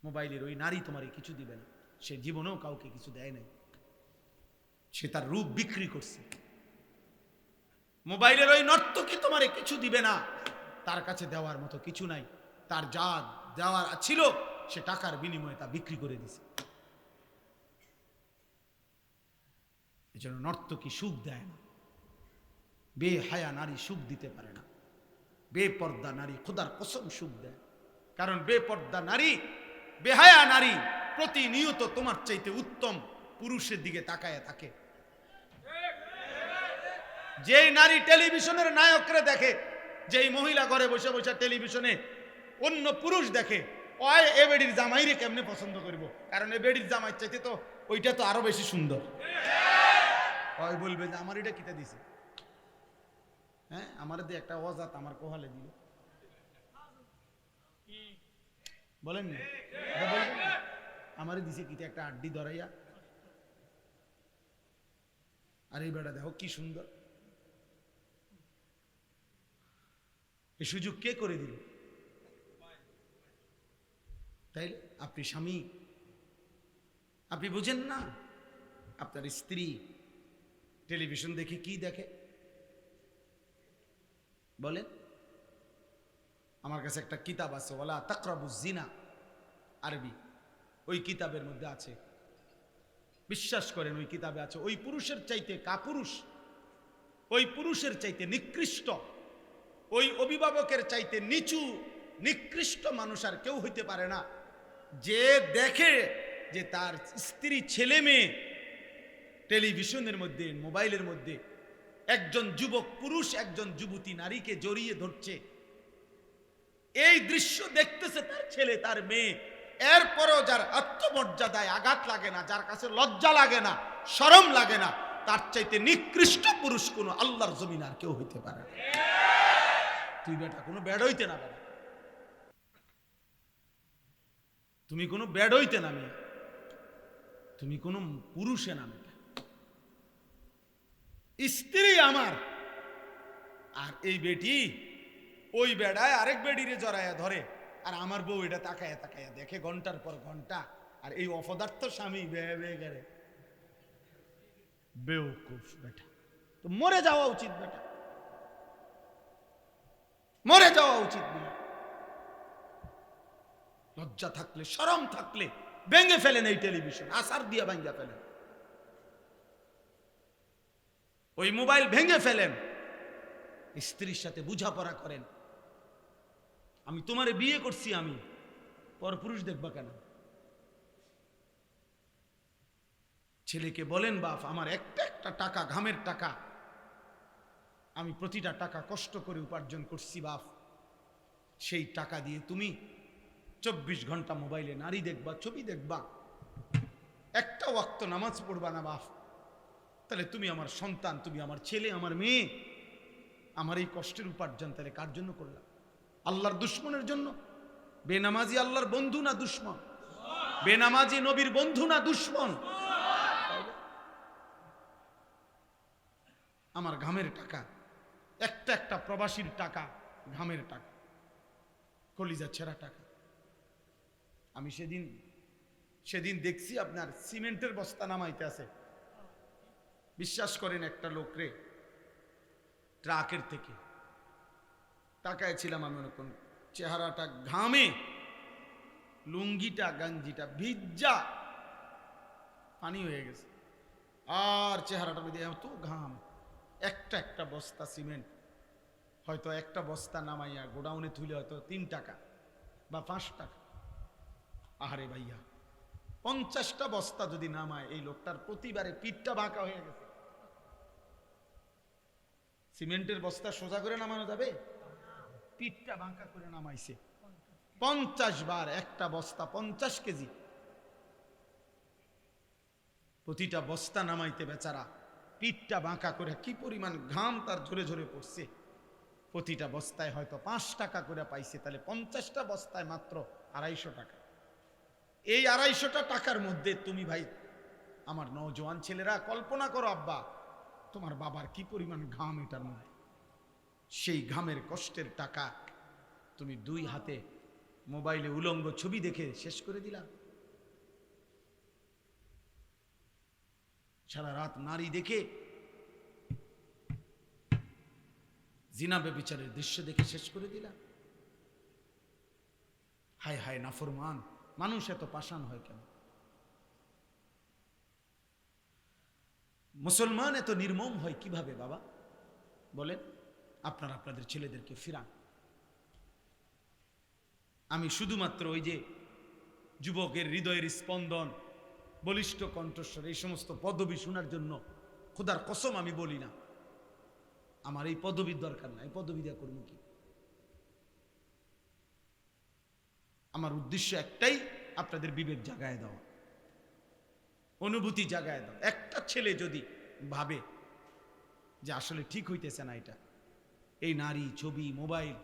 মোবাইলের ওই নারী তোমারে কিছু দিবে না, সে জীবনেও কাউকে কিছু দেয় নাই, সে তার রূপ বিক্রি করছে। মোবাইলের ওই নর্তকী তোমারে কিছু দিবে না, তার কাছে দেওয়ার মতো কিছু নাই, তার যা দেওয়ার ছিল সে টাকার বিনিময়ে তা বিক্রি করে দিছে। এজন্য নর্তকী সুখ দেয় না, বেহায়া নারী সুখ দিতে পারে না, বেপর্দা নারী খোদার কসম সুখ দেয়। কারণ বেপর্দা নারী, বেহায়া নারী প্রতিনিয়ত তোমার চাইতে উত্তম পুরুষের দিকে তাকায় থাকে। যেই নারী টেলিভিশনের নায়করে দেখে, যেই মহিলা ঘরে বসে বসে টেলিভিশনে অন্য পুরুষ দেখে, ওই এ বেডির জামাইরে কেমনে পছন্দ করব, কারণ এ বেডির জামাই চাইতে তো ওইটা তো আরো বেশি সুন্দর। ওই বলবে যে আমার এটা কিতা দিছে, হ্যাঁ আমার দিয়ে একটা অজাত আমার কোহালে দিল, বলেন না আমারে দিছে কিতা একটা আড্ডি ধরাইয়া, আর এই বেটা দেখো কি সুন্দর। এই সুযোগ কে করে দিল? তাই আপনি স্বামী, আপনি বুঝেন না আপনার স্ত্রী টেলিভিশন দেখে কি দেখে? বলেন। আমার কাছে একটা কিতাব আছে, ওয়ালা তাকরাবুজ জিনা, আরবি। ওই কিতাবের মধ্যে আছে, বিশ্বাস করেন ওই কিতাবে আছে, ওই পুরুষের চাইতে কাপুরুষ, ওই পুরুষের চাইতে নিকৃষ্ট, ওই অভিভাবকের চাইতে নিচু নিকৃষ্ট মানুষ আর কেউ হইতে পারে না, যে দেখে যে তার স্ত্রী ছেলে মেয়ে টেলিভিশনের মধ্যে মোবাইলের মধ্যে একজন যুবক পুরুষ একজন যুবতী নারীকে জড়িয়ে ধরছে, এই দৃশ্য দেখতেছে তার ছেলে তার মেয়ে, এরপরও যার আত্মমর্যাদায় আঘাত লাগে না, যার কাছে লজ্জা লাগে না, শরম লাগে না, তার চাইতে নিকৃষ্ট পুরুষ কোনো আল্লাহর জমিন আর কেউ হইতে পারে না। তুই বেটা কোনো ব্যাড হইতে না, বেটা তুমি কোনো ব্যাড হইতে না, মেয়ে তুমি কোনো পুরুষে না, মেয়ে স্ত্রী আমার। আর এই বেটি ওই বেড়ায় আরেক বেডিরে জড়াইয়া ধরে, আর আমার বউ এটা তাকায়া তাকায়া দেখে ঘন্টার পর ঘন্টা, আর এই অপদার্থ স্বামী বেয়ে বেয়ে গেলে বেউকুফ বেটা। তো মরে যাওয়া উচিত বেটা, মরে যাওয়া উচিত। লজ্জা থাকলে শরম থাকলে ভেঙে ফেলেন এই টেলিভিশন, আসার দিয়া ভাঙ্গা ফেলেন, ওই মোবাইল ভেঙে ফেলেন, স্ত্রীর সাথে বুঝাপড়া করেন। আমি তোমারে বিয়ে করছি, আমি পরপুরুষ দেখবা কেন? ছেলেকে বলেন বাপ আমার একটা একটা টাকা ঘামের টাকা, আমি প্রতিটা টাকা কষ্ট করে উপার্জন করছি বাপ, সেই টাকা দিয়ে তুমি 24 ঘন্টা মোবাইলে নারী দেখবা, ছবি দেখবা, একটা ওয়াক্ত নামাজ পড়বা না বাপ, তাহলে তুমি আমার সন্তান, তুমি আমার ছেলে, আমার মেয়ে, আমার এই কষ্টের উপার্জন তাহলে কার জন্য করলাম? আল্লাহর দুশ্মনের জন্য? বেনামাজি আল্লাহর বন্ধু না দুশ্মন? বেনামাজি নবীর বন্ধু না দুশ্মন? আমার ঘামের টাকা, একটা একটা প্রবাসীর টাকা, ঘামের টাকা, কলিজা ছেঁড়া টাকা। আমি সেদিন দেখছি আপনার সিমেন্টের বস্তা নামাইতে আছে, বিশ্বাস করেন একটা লোকরে ট্রাকের থেকে তাকায় ছিলাম আমি, ওরকম চেহারাটা ঘামে, লুঙ্গিটা গাঞ্জিটা ভিজা পানি হয়ে গেছে, আর চেহারাটা মধ্যে এত ঘাম, একটা একটা বস্তা সিমেন্ট, হয়তো একটা বস্তা নামাইয়া গোডাউনে তুলে হয়তো 3 টাকা বা 5 টাকা। আহারে ভাইয়া 50টা বস্তা যদি নামায়, এই লোকটার প্রতিবারে পিঠটা বাঁকা হয়ে গেছে। সিমেন্টের বস্তা সোজা করে নামানো যাবে? পিঠটা বাঁকা করে নামাইছে 50 বার, একটা বস্তা 50 কেজি, প্রতিটা বস্তা নামাইতে বেচারা পিঠটা বাঁকা করে, কি পরিমাণ ঘাম তার ঝরে ঝরে পড়ছে। প্রতিটা বস্তায় হয়তো 5 টাকা করে পাইছে, তাহলে 50টা বস্তায় মাত্র 250 টাকা। এই 250 টাকার মধ্যে তুমি ভাই আমার নওজোয়ান ছেলেরা কল্পনা করো, আব্বা তোমার বাবার কি পরিমাণ ঘাম এটার মধ্যে, সেই ঘামের কষ্টের টাকা তুমি 2 হাতে মোবাইলে উলঙ্গ ছবি দেখে শেষ করে দিলাম। সারা রাত নারী দেখে, জিনা ব্যভিচারের দৃশ্য দেখে শেষ করে দিলাম। হায় হায় নাফরমান, মানুষ এত পাষাণ হয় কেন? মুসলমান এত নির্মম হয় কিভাবে বাবা বলেন? আপনারা আপনাদের ছেলেদেরকে ফিরান। আমি শুধুমাত্র ওই যে যুবকের হৃদয়ের স্পন্দন, বলিষ্ঠ কণ্ঠস্বর, এই সমস্ত পদবি শোনার জন্য খোদার কসম আমি বলি না। আমার এই পদবীর দরকার নাই, পদবি দেওয়া করবো কি? আমার উদ্দেশ্য একটাই, আপনাদের বিবেক জাগায় দেওয়া, অনুভূতি জাগায় দাও। একটা ছেলে যদি ভাবে যে আসলে ঠিক হইতেছে না এটা, এই নারী, ছবি, মোবাইল,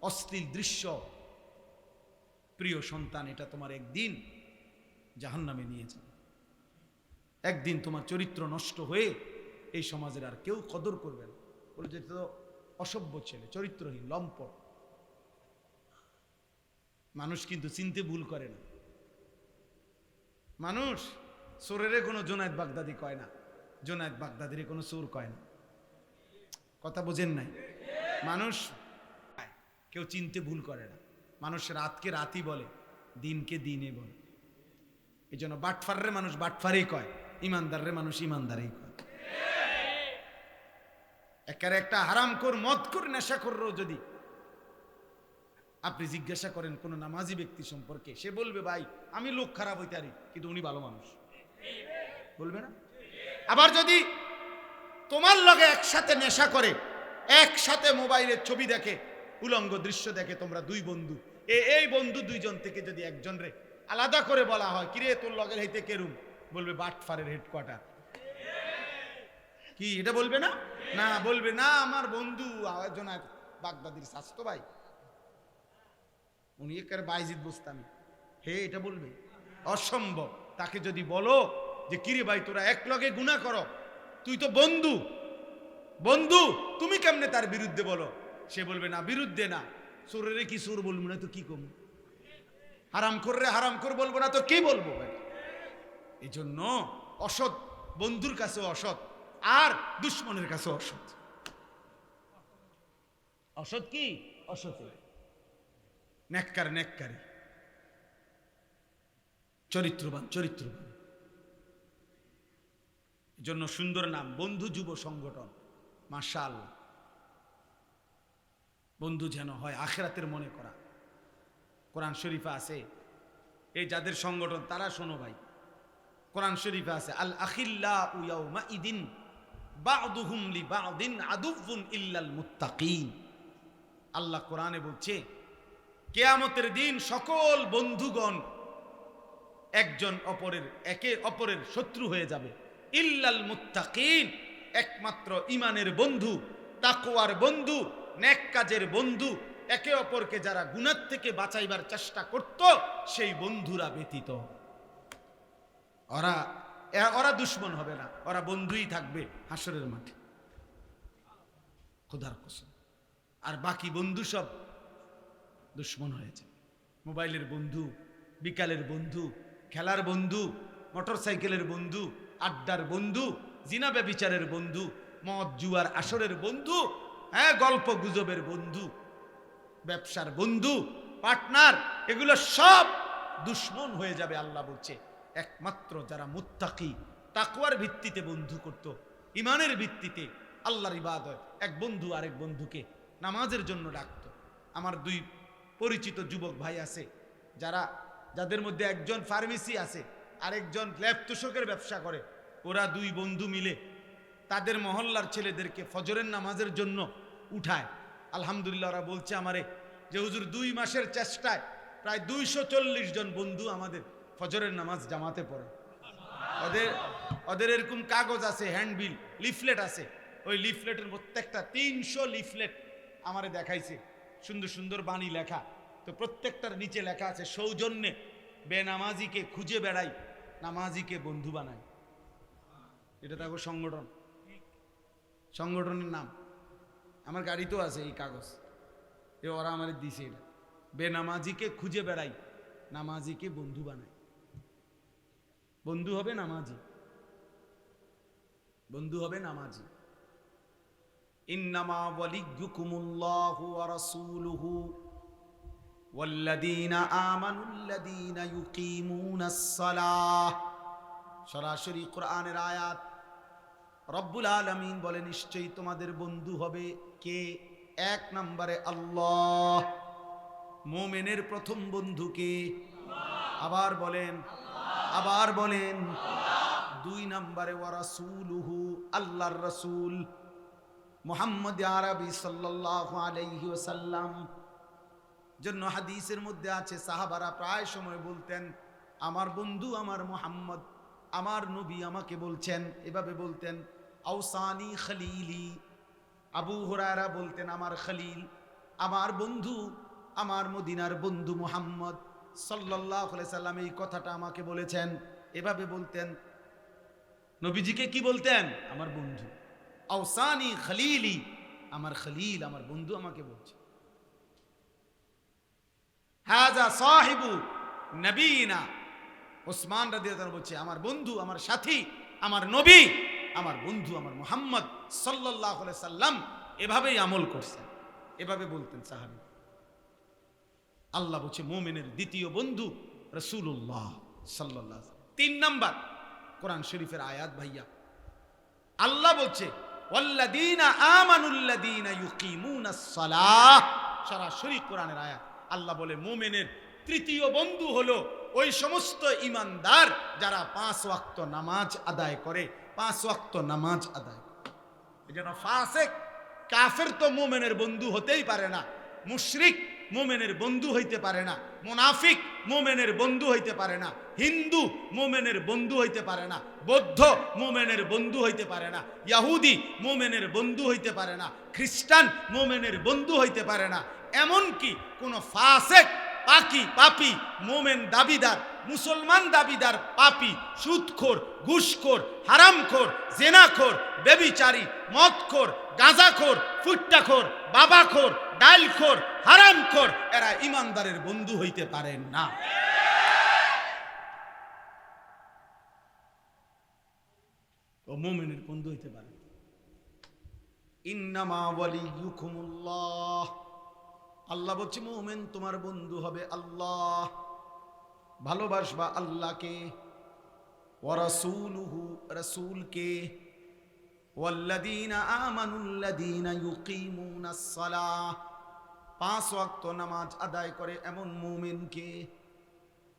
অশ্লীল দৃশ্য, প্রিয় সন্তান, এটা তোমার একদিন জাহান্নামে নিয়ে যাবে। একদিন তোমার চরিত্র নষ্ট হয়ে এই সমাজের আর কেউ কদর করবে না। বলে যে তো অসভ্য ছেলে, চরিত্রহীন, লম্পট। মানুষ কিন্তু চিনতে ভুল করে না। মানুষ চোরের কোনো জোনায়েদ বাগদাদি কয় না, জোনায়েদ বাগদাদির কোনো চোর কয় না। কথা বোঝেন নাই? মানুষ কেউ চিনতে ভুল করে না। মানুষ রাতকে রাতই বলে, দিনকে দিনে বলে। এই জন্য বাটফাররে মানুষ বাটফারেই কয়, ইমানদাররে মানুষ ইমানদারেই কয়। একের একটা হারামখোর, মদখোর, নেশাখোরও যদি আপনি জিজ্ঞাসা করেন কোন নামাজি ব্যক্তি সম্পর্কে, সে বলবে ভাই আমি লোক খারাপ হইতে পারি কিন্তু উনি ভালো মানুষ, বলবে না? আবার যদি তোমার লগে একসাথে নেশা করে, একসাথে মোবাইলের ছবি দেখে, উলঙ্গ দৃশ্য দেখে, তোমরা দুই বন্ধু, এই বন্ধু দুইজন থেকে যদি একজন রে আলাদা করে বলা হয়, কিরে তোর লগের হইতে কেরুম, বলবে বাটফারের হেডকোয়ার্টার। কি এটা বলবে না? না, বলবে না আমার বন্ধু জোনায়েদ বাগদাদির স্বাস্থ্য ভাই, উনি একের বাইজিদ বুঝতামি, হে এটা বলবে? অসম্ভব। তাকে যদি বলো যে কিরে ভাই তোরা এক লগে গুনাহ করো, তুই তো বন্ধু, বন্ধু তুমি কেমনে তার বিরুদ্ধে বলো? সে বলবে না, বিরুদ্ধে না, চোরেরে কি চোর বলবো না তো কি কম, হারাম কররে হারাম কর বলবো না তো কি বলবো ভাই? এই জন্য অসৎ বন্ধুর কাছে অসৎ, আর দুশ্মনের কাছে অসৎ। অসৎ কি? অসৎ নেককার, নেককারী, চরিত্রবান, চরিত্রবান। জন্য সুন্দর নাম বন্ধু যুব সংগঠন। মাশাআল্লাহ, বন্ধু যেন হয় আখিরাতের মনে করা। কোরআন শরীফে আছে, এই যাদের সংগঠন তারা শোনো ভাই, কোরআন শরীফে আছে আল আখিল্লাউ ইয়াউমা ইদিন বা'দুহুম লিবা'দিন আদুউন ইল্লাল মুত্তাকিন। আল্লাহ কোরআনে বলছে কিয়ামতের দিন সকল বন্ধুগণ একজন অপরের, একে অপরের শত্রু হয়ে যাবে, ইল্লাল মুত্তাকিন, একমাত্র ঈমানের বন্ধু, তাকওয়ার বন্ধু, নেক কাজের বন্ধু, একে অপরকে যারা গুনাহ থেকে বাঁচাইবার চেষ্টা করত সেই বন্ধুরা ব্যতীত। ওরা দুশ্মন হবে না, ওরা বন্ধুই থাকবে হাসরের মাঠে, খোদার কসম। আর বাকি বন্ধু সব দুশ্মন হয়েছে। মোবাইলের বন্ধু, বিকালের বন্ধু, খেলার বন্ধু, মোটর সাইকেলের বন্ধু, আড্ডার বন্ধু, জিনা ব্যভিচারের বন্ধু, মদ জুয়ার আসরের বন্ধু, হ্যাঁ গল্প গুজবের বন্ধু, ব্যবসার বন্ধু, পার্টনার, এগুলো সব দুশ্মন হয়ে যাবে। আল্লাহ বলছে একমাত্র যারা মুত্তাকি, তাকওয়ার ভিত্তিতে বন্ধু করত, ইমানের ভিত্তিতে আল্লাহর ইবাদত, এক বন্ধু আরেক বন্ধুকে নামাজের জন্য ডাকত। আমার দুই পরিচিত যুবক ভাই আছে, যাদের মধ্যে একজন ফার্মেসি আছে, আরেকজন ল্যাব তোষকের ব্যবসা করে। ওরা দুই বন্ধু মিলে তাদের মহল্লার ছেলেদেরকে ফজরের নামাজের জন্য উঠায়। আলহামদুলিল্লাহ, ওরা বলছে আমারে যে হুজুর 2 মাসের চেষ্টায় প্রায় 240 জন বন্ধু আমাদের ফজরের নামাজ জামাতে পড়ে। ওদের এরকম কাগজ আছে, হ্যান্ডবিল, লিফলেট আছে, ওই লিফলেটের প্রত্যেকটা 300 লিফলেট আমারে দেখাইছে, সুন্দর সুন্দর বাণী লেখা। তো প্রত্যেকটার নিচে লেখা আছে সৌজন্যে বেনামাজিকে খুঁজে বেড়াই, নামাজিকে বন্ধু বানাই। এটা তাকে সংগঠন, সংগঠনের নাম। আমার গাড়িতেও আছে এই কাগজ, ওরা আমার দিছে এটা। বেনামাজিকে খুঁজে বেড়াই, নামাজিকে বন্ধু বানাই। বন্ধু হবে নামাজি, বন্ধু হবে নামাজি। ইন্নামা ওয়ালিয়্যুকুমুল্লাহু ওয়া রাসূলুহু ওয়াল্লাযীনা আমানুল্লাযীনা ইউকিমুনাস সালাহ। সরাসরি কোরআনের আয়াত। রব্বুল আলামিন বলে নিশ্চয়ই তোমাদের বন্ধু হবে কে? এক নম্বরে আল্লাহ। মুমিনের প্রথম বন্ধু কে? আবার বলেন, আবার বলেন। দুই নম্বরে ওয়া রাসূলুহু, আল্লাহর রাসূল মুহাম্মদ আরবি সাল্লাল্লাহু আলাইহি ওয়াসাল্লাম। জন্য হাদিসের মধ্যে আছে সাহাবারা প্রায় সময় বলতেন আমার বন্ধু আমার মুহাম্মদ, আমার নবী আমাকে বলছেন, এভাবে বলতেন আওসানি খলিলি। আবু হুরায়রা বলতেন আমার খলিল, আমার বন্ধু, আমার মদিনার বন্ধু মুহাম্মদ সাল্লাল্লাহু আলাইহি সাল্লাম এই কথাটা আমাকে বলেছেন, এভাবে বলতেন। নবীজিকে কি বলতেন? আমার বন্ধু। আওসানি খলিলি, আমার খলিল, আমার বন্ধু আমাকে বলছে। হাজা সাহিবু নবীনা, ওসমান রাদিয়াল্লাহু আনহু বলছে আমার বন্ধু, আমার সাথী, আমার নবী, আমার বন্ধু, আমার মুহাম্মদ সাল্লাল্লাহু আলাইহি সাল্লাম এভাবেই আমল করছেন, এভাবে বলতেন সাহাবী। আল্লাহ বলছে মুমিনের দ্বিতীয় বন্ধু রাসূলুল্লাহ সাল্লাল্লাহু আলাইহি ওয়াসাল্লাম। তিন নাম্বার কোরআন শরীফের আয়াত ভাইয়া, আল্লাহ বলছে ওয়াল্লাযীনা আমানুল্লাযীনা ইউকিমুনাস সালাহ। সরাসরি কোরআনের আয়াত। আল্লাহ বলে মুমিনের তৃতীয় বন্ধু হলো ওই সমস্ত ঈমানদার যারা 5 ওয়াক্ত নামাজ আদায় করে, 5 ওয়াক্ত নামাজ আদায় করে। এজন্য ফাসিক কাফের তো মুমিনের বন্ধু হতেই পারে না, মুশরিক মুমিনের বন্ধু হইতে পারে না, মুনাফিক মুমিনের বন্ধু হইতে পারে না, হিন্দু মুমিনের বন্ধু হইতে পারে না, বৌদ্ধ মুমিনের বন্ধু হইতে পারে না, ইহুদি মুমিনের বন্ধু হইতে পারে না, খ্রিস্টান মুমিনের বন্ধু হইতে পারে না। এমনকি কোন ফাসিক পাকি পাপী মুমিন দাবিদার, মুসলমান দাবিদার পাপী, সুদখোর, ঘুষখোর, হারামখোর, জিনাখোর, ব্যভিচারী, মদখোর, গাঁজাখোর, ফুট্টাখোর, বাবাখোর, ডালখোর, হারামখোর, এরা ঈমানদারের বন্ধু হইতে পারেন না। ও মুমিনের বন্ধু হইতে পারে। ইন্নামা ওয়ালিয়্যুকুমুল্লাহ, আল্লাহ বলছে মুমিন তোমার বন্ধু হবে আল্লাহ। ভালোবাসবা আল্লাহকে, ওয়া রাসূলুহু, রাসূলকে, ওয়াল্লাযীনা আমানুল্লাযীনা ইউকিমুনাস সালাহ, 5 ওয়াক্ত নামাজ আদায় করে এমন মুমিনকে।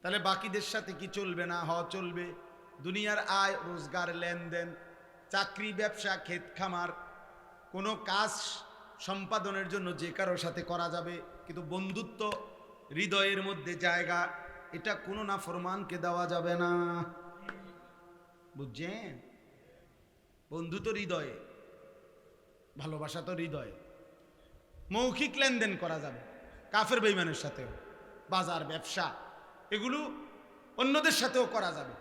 তাহলে বাকিদের সাথে কি চলবে না? চলবে। দুনিয়ার আয় রোজগার, লেনদেন, চাকরি, ব্যবসা, ক্ষেত খামার, কোনো কাজ সম্পাদনের জন্য যে কারোর সাথে করা যাবে, কিন্তু বন্ধুত্ব হৃদয়ের মধ্যে জায়গা, এটা কোনো নাফরমানকে দেওয়া যাবে না। বুঝছেন? বন্ধু তো হৃদয়ে, ভালোবাসা তো হৃদয়ে। মৌখিক লেনদেন করা যাবে কাফের বেঈমানের সাথেও, বাজার ব্যবসা এগুলো অন্যদের সাথেও করা যাবে,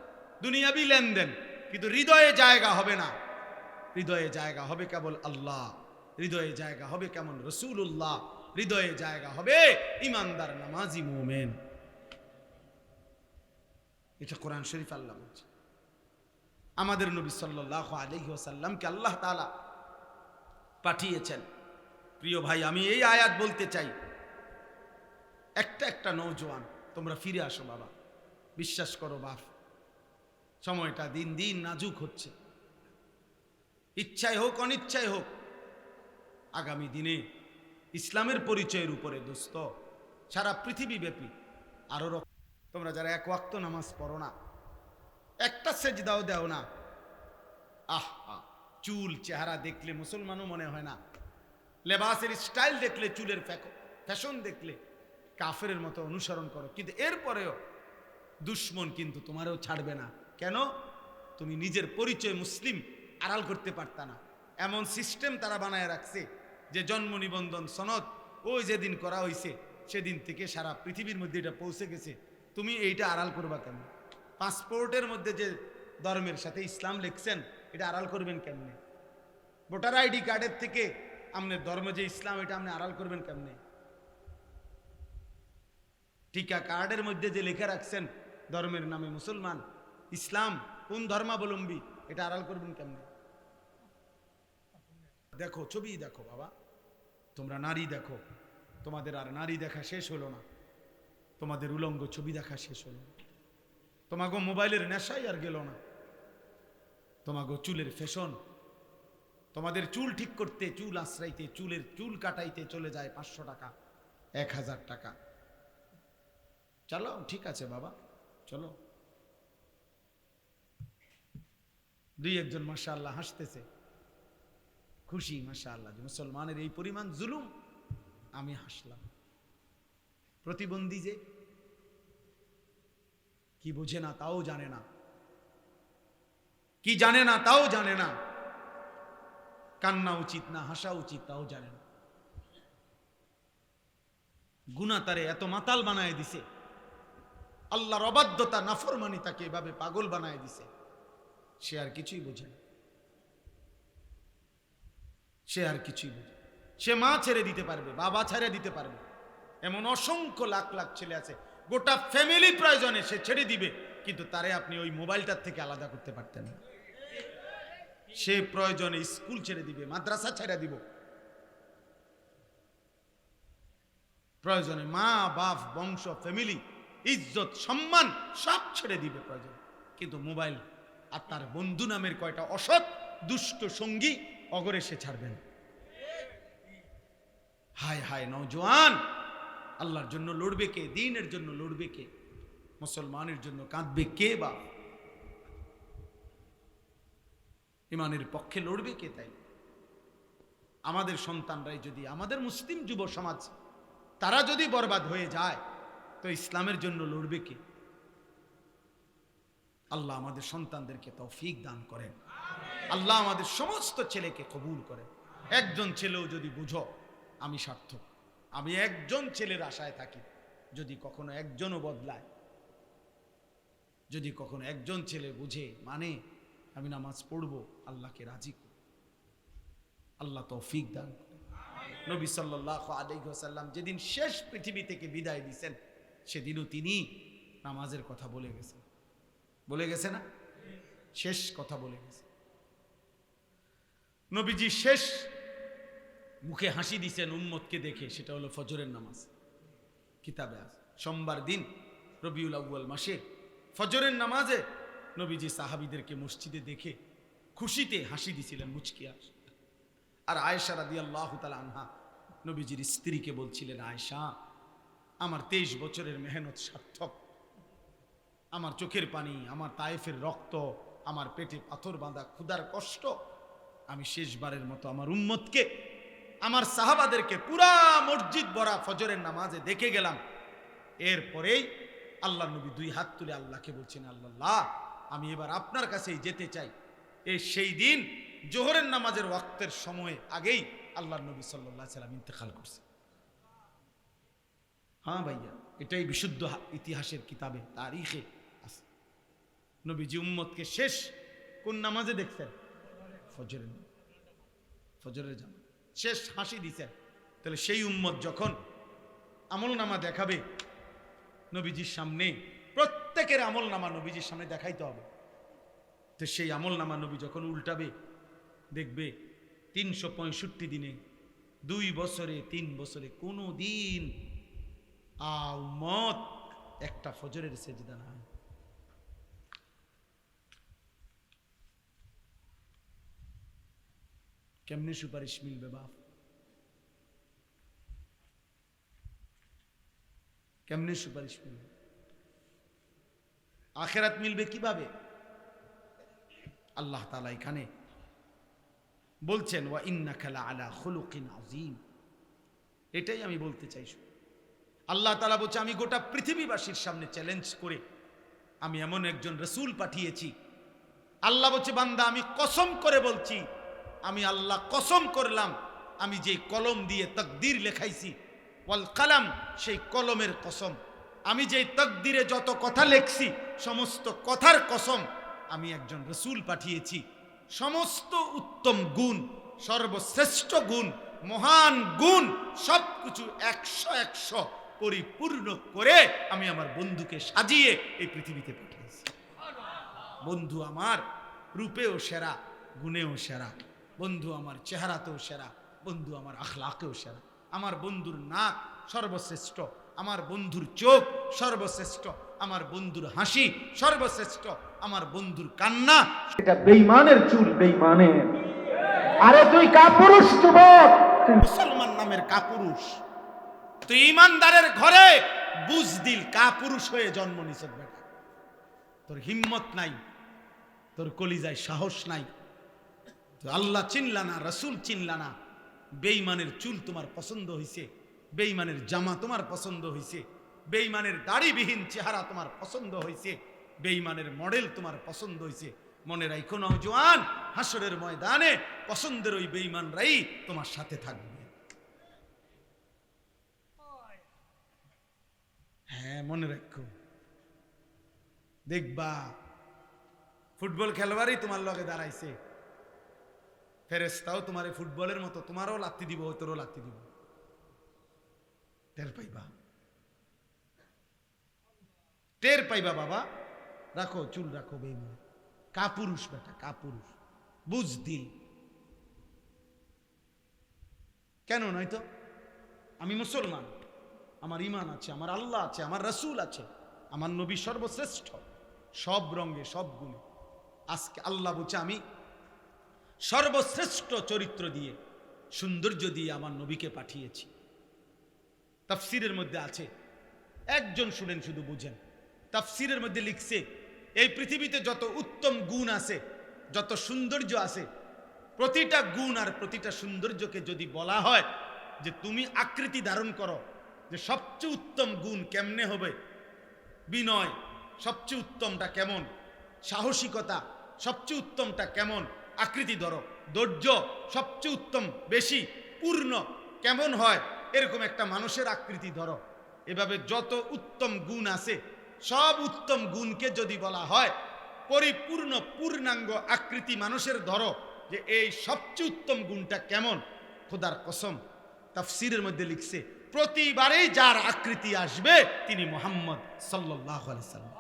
দুনিয়াবি লেনদেন, কিন্তু হৃদয়ে জায়গা হবে না। হৃদয়ে জায়গা হবে কেবল আল্লাহ, হৃদয়ে জায়গা হবে কেমন? রাসূলুল্লাহ, হৃদয়ে জায়গা হবে ঈমানদার নামাজি মুমিন। এটা কোরআন শরীফ আল্লাহ বলছে। আমাদের নবী সাল্লাল্লাহু আলাইহি ওয়াসাল্লামকে আল্লাহ তাআলা পাঠিয়েছেন। প্রিয় ভাই, আমি এই আয়াত বলতে চাই, একটা নওজোয়ান তোমরা ফিরে আসো বাবা, বিশ্বাস করো বাপ, সময়টা দিন দিন নাজুক হচ্ছে। ইচ্ছায় হোক অনিচ্ছায় হোক, আগামী দিনে ইসলামের পরিচয়ের উপরে দোস্ত সারা পৃথিবী ব্যাপী আরো তোমরা যারা 1 ওয়াক্ত নামাজ পড়ো না, একটা সেজদাও দাও না, চুল চেহারা দেখলে মুসলমানও মনে হয় না, লেবাসের স্টাইল দেখলে, চুলের ফ্যাশন দেখলে কাফেরের মতো অনুসরণ করো, কিন্তু এরপরেও দুশ্মন কিন্তু তোমারও ছাড়বে না। কেন? তুমি নিজের পরিচয় মুসলিম আড়াল করতে পারতা না। এমন সিস্টেম তারা বানায় রাখছে যে জন্ম নিবন্ধন সনদ ওই যেদিন করা হয়েছে সেদিন থেকে সারা পৃথিবীর মধ্যে এটা পৌঁছে গেছে, তুমি এইটা আড়াল করবা কেন? পাসপোর্টের মধ্যে যে ধর্মের সাথে ইসলাম লিখছেন, এটা আড়াল করবেন কেমনে? ভোটার আইডি কার্ডের থেকে আপনার ধর্ম যে ইসলাম, এটা আপনি আড়াল করবেন কেমনে? টিকা কার্ডের মধ্যে যে লেখা রাখছেন ধর্মের নামে মুসলমান, ইসলাম, কোন ধর্মাবলম্বী, এটা আড়াল করবেন কেমনে? দেখো, ছবি দেখো বাবা, তোমরা নারী দেখো, তোমাদের আর নারী দেখা শেষ হলো না, তোমাদের উলঙ্গ ছবি দেখা শেষ হলো না, তোমাকে মোবাইলের নেশাই আর গেল না, তোমাকে চুলের ফ্যাশন, তোমাদের চুল ঠিক করতে, চুল আশ্রাইতে, চুল কাটাইতে চলে যায় 500 টাকা, 1000 টাকা। চলো, ঠিক আছে বাবা, চলো। দুই একজন মাশাআল্লাহ হাসতেছে, খুশি মাশাআল্লাহ, মুসলমানের এই পরিমাণ জুলুম, আমি হাসলাম। প্রতিবন্ধী যে কি বোঝে না তাও জানে না, কি জানে না তাও জানে না, কান্না উচিত না হাসা উচিত তাও জানে না। গুনাহ তারে এত মাতাল বানায় দিছে, আল্লাহর অবাধ্যতা নাফরমানি তাকে এভাবে পাগল বানায় দিছে, সে আর কিছুই বোঝে না, সে আর কিছুই বোঝে। সে মা ছেড়ে দিতে পারবে, বাবা ছেড়ে দিতে পারবে, এমন অসংখ্য লাখ লাখ ছেলে আছে, গোটা ফ্যামিলি প্রয়োজনে সে ছেড়ে দিবে, কিন্তু তারে আপনি ওই মোবাইলটার থেকে আলাদা করতে পারতেন না। সে প্রয়োজনে স্কুল ছেড়ে দিবে, মাদ্রাসা ছেড়ে দিব, প্রয়োজনে মা বাপ বংশ ফ্যামিলি ইজ্জত সম্মান সব ছেড়ে দিবে প্রয়োজন, কিন্তু মোবাইল আর তার বন্ধু নামের কয়টা অসৎ দুষ্ট সঙ্গী অগরে সে ছাড়বেন। হায় হায় নওজোয়ান, আল্লাহর জন্য লড়বে কে? দ্বীনের জন্য লড়বে কে? মুসলমানের জন্য কাঁদবে কে? বা ইমানের পক্ষে লড়বে কে? তাই আমাদের সন্তানরাই যদি, আমাদের মুসলিম যুব সমাজ তারা যদি বরবাদ হয়ে যায়, তো ইসলামের জন্য লড়বে কে? আল্লাহ আমাদের সন্তানদেরকে তৌফিক দান করেন, আল্লাহ আমাদের সমস্ত ছেলেকে কবুল করেন। একজন ছেলেও যদি বুঝো আমি সার্থক, আমি একজন ছেলের আশায় থাকি, যদি কখনো একজনও বদলায়, যদি কখনো একজন ছেলে বুঝে মানে আমি নামাজ পড়বো, আল্লাহকে রাজি করব, আল্লাহ তৌফিক দান করেন। নবী সাল্লাল্লাহু আলাইহি ওয়াসাল্লাম যেদিন শেষ পৃথিবী থেকে বিদায় দিয়েছেন, সেদিনও তিনি নামাজের কথা বলে গেছেন, বলে গেছে না? শেষ কথা বলে গেছে। নবীজি শেষ মুখে হাসি দিছেন উম্মতকে দেখে, সেটা হলো ফজরের নামাজ। কিতাবে আছে সোমবার দিন রবিউল আউয়াল মাসে ফজরের নামাজে নবীজি সাহাবীদেরকে মসজিদে দেখে খুশিতে হাসি দিছিলেন, মুচকি হাসি। আর আয়েশা রাদিয়াল্লাহু তাআলা আনহা নবীজির স্ত্রীকে বলছিলেন, আয়েশা, আমার 23 বছরের মেহনত সার্থক, আমার চোখের পানি, আমার তায়েফের রক্ত, আমার পেটে পাথর বাঁধা ক্ষুধার কষ্ট, আমি শেষবারের মতো আমার উম্মতকে, আমার সাহাবাদেরকে পুরা মসজিদ ভরা ফজরের নামাজে দেখে গেলাম। এরপরেই আল্লাহ নবী 2 হাত তুলে আল্লাহকে বলছেন, আল্লাহ, আমি এবার আপনার কাছেই যেতে চাই। সেই দিন জোহরের নামাজের ওয়াক্তের সময় আগেই আল্লাহ নবী সাল্লাল্লাহু আলাইহি ওয়াসাল্লাম ইন্তেকাল করছে। হ্যাঁ ভাইয়া, এটাই বিশুদ্ধ ইতিহাসের কিতাবে তারিখে আছে। নবীজি উম্মতকে শেষ কোন নামাজে দেখছেন? ফজরের জামাত শেষ হাসি দিছেন। তাহলে সেই উম্মত যখন আমল নামা দেখাবে নবীজির সামনে, প্রত্যেকের আমল নামা নবীজির সামনে দেখাইতে হবে। তো সেই আমল নামা নবী যখন উল্টাবে, দেখবে 365 দিনে, 2 বছরে, 3 বছরে কোনো দিন উম্মত একটা ফজরের সেজদা না। কেমনে সুপারিশ মিলবে বাপ? কেমনে সুপারিশ মিলবে? আখিরাত মিলবে কিভাবে? আল্লাহ তাআলা এখানে বলছেন, ওয়া ইন্নাকা লাআলা খুলুকিন আযীম। এটাই আমি বলতে চাইছি। আল্লাহ তাআলা বলছে, আমি গোটা পৃথিবীবাসীর সামনে চ্যালেঞ্জ করে আমি এমন একজন রাসূল পাঠিয়েছি। আল্লাহ বলছে, বান্দা, আমি কসম করে বলছি, আমি আল্লাহ কসম করলাম, আমি যে কলম দিয়ে তাকদীর লেখাইছি, ওয়াল কালাম, সেই কলমের কসম, আমি যে তাকদীরে যত কথা লেখছি সমস্ত কথার কসম, আমি একজন রাসূল পাঠিয়েছি। সমস্ত উত্তম গুণ, সর্বশ্রেষ্ঠ গুণ, মহান গুণ, সবকিছু 100 পরিপূর্ণ করে আমি আমার বন্ধুকে সাজিয়ে এই পৃথিবীতে পাঠিয়েছি। বন্ধু আমার রূপেও সেরা, গুণেও সেরা, বন্ধু আমার চেহারাতেও সেরা, বন্ধু আমার আখলাকেও সেরা। আমার বন্ধুর নাক সর্বশ্রেষ্ঠ, আমার বন্ধুর চোখ সর্বশ্রেষ্ঠ, আমার বন্ধুর হাসি সর্বশ্রেষ্ঠ, আমার বন্ধুর কান্না। এটা বেঈমানের চুল, বেঈমানের। আরে তুই কাপুরুষ যুবক, মুসলমান নামের কাপুরুষ, তুই ইমানদারের ঘরে বুজদিল কাপুরুষ হয়ে জন্ম নিছ বেটা। তোর হিম্মত নাই, তোর কলিজায় সাহস নাই, তুই আল্লাহ চিনলা না, রসুল চিনলা না। বেঈমানের চুল তোমার পছন্দ হইছে, বেঈমানের জামা তোমার পছন্দ হইছে, বেঈমানের দাড়িবিহীন চেহারা তোমার পছন্দ হইছে, বেঈমানের মডেল তোমার পছন্দ হইছে। মনে রাখো নওজোয়ান, হাসরের ময়দানে পছন্দের ওই বেঈমানরাই তোমার সাথে থাকবে। হ্যাঁ মনে রাখো, দেখবা ফুটবল খেলোয়াড়ই তোমার লগে দাঁড়াইছে, ফেরেশতাও তোমার ফুটবলের মতো তোমারও লাত্তি দিব, তোরও লাত্তি দিব, টের পাইবা, টের পাইবা বাবা। রাখো চুল রাখো, বেঈমান কাপুরুষ বেটা, কাপুরুষ বুঝদিল। কেন নয়তো আমি মুসলমান, আমার ঈমান আছে, আমার আল্লাহ আছে, আমার রাসূল আছে, আমার নবী সর্বশ্রেষ্ঠ সব রঙে সব গুণে। আজকে আল্লাহ বলছে আমি সর্বশ্রেষ্ঠ চরিত্র দিয়ে, সৌন্দর্য দিয়ে আমার নবীকে পাঠিয়েছি। তাফসীরের মধ্যে আছে, একজন শুনেন শুধু বুঝেন, তাফসীরের মধ্যে লিখছে এই পৃথিবীতে যত উত্তম গুণ আছে, যত সৌন্দর্য আছে, প্রতিটা গুণ আর প্রতিটা সৌন্দর্যকে যদি বলা হয় যে তুমি আকৃতি ধারণ করো, যে সবচেয়ে উত্তম গুণ কেমনে হবে, বিনয় সবচেয়ে উত্তমটা কেমন, সাহসিকতা সবচেয়ে উত্তমটা কেমন, আকৃতি ধরো, ধৈর্য সবচেয়ে উত্তম বেশি পূর্ণ কেমন হয়, এরকম একটা মানুষের আকৃতি ধরো। এভাবে যত উত্তম গুণ আছে, সব উত্তম গুণকে যদি বলা হয় পরিপূর্ণ পূর্ণাঙ্গ আকৃতি মানুষের ধরো, যে এই সবচেয়ে উত্তম গুণটা কেমন, খোদার কসম তাফসীরের মধ্যে লিখছে প্রতিবারেই যার আকৃতি আসবে তিনি মুহাম্মদ সাল্লাল্লাহু আলাইহি সাল্লাম।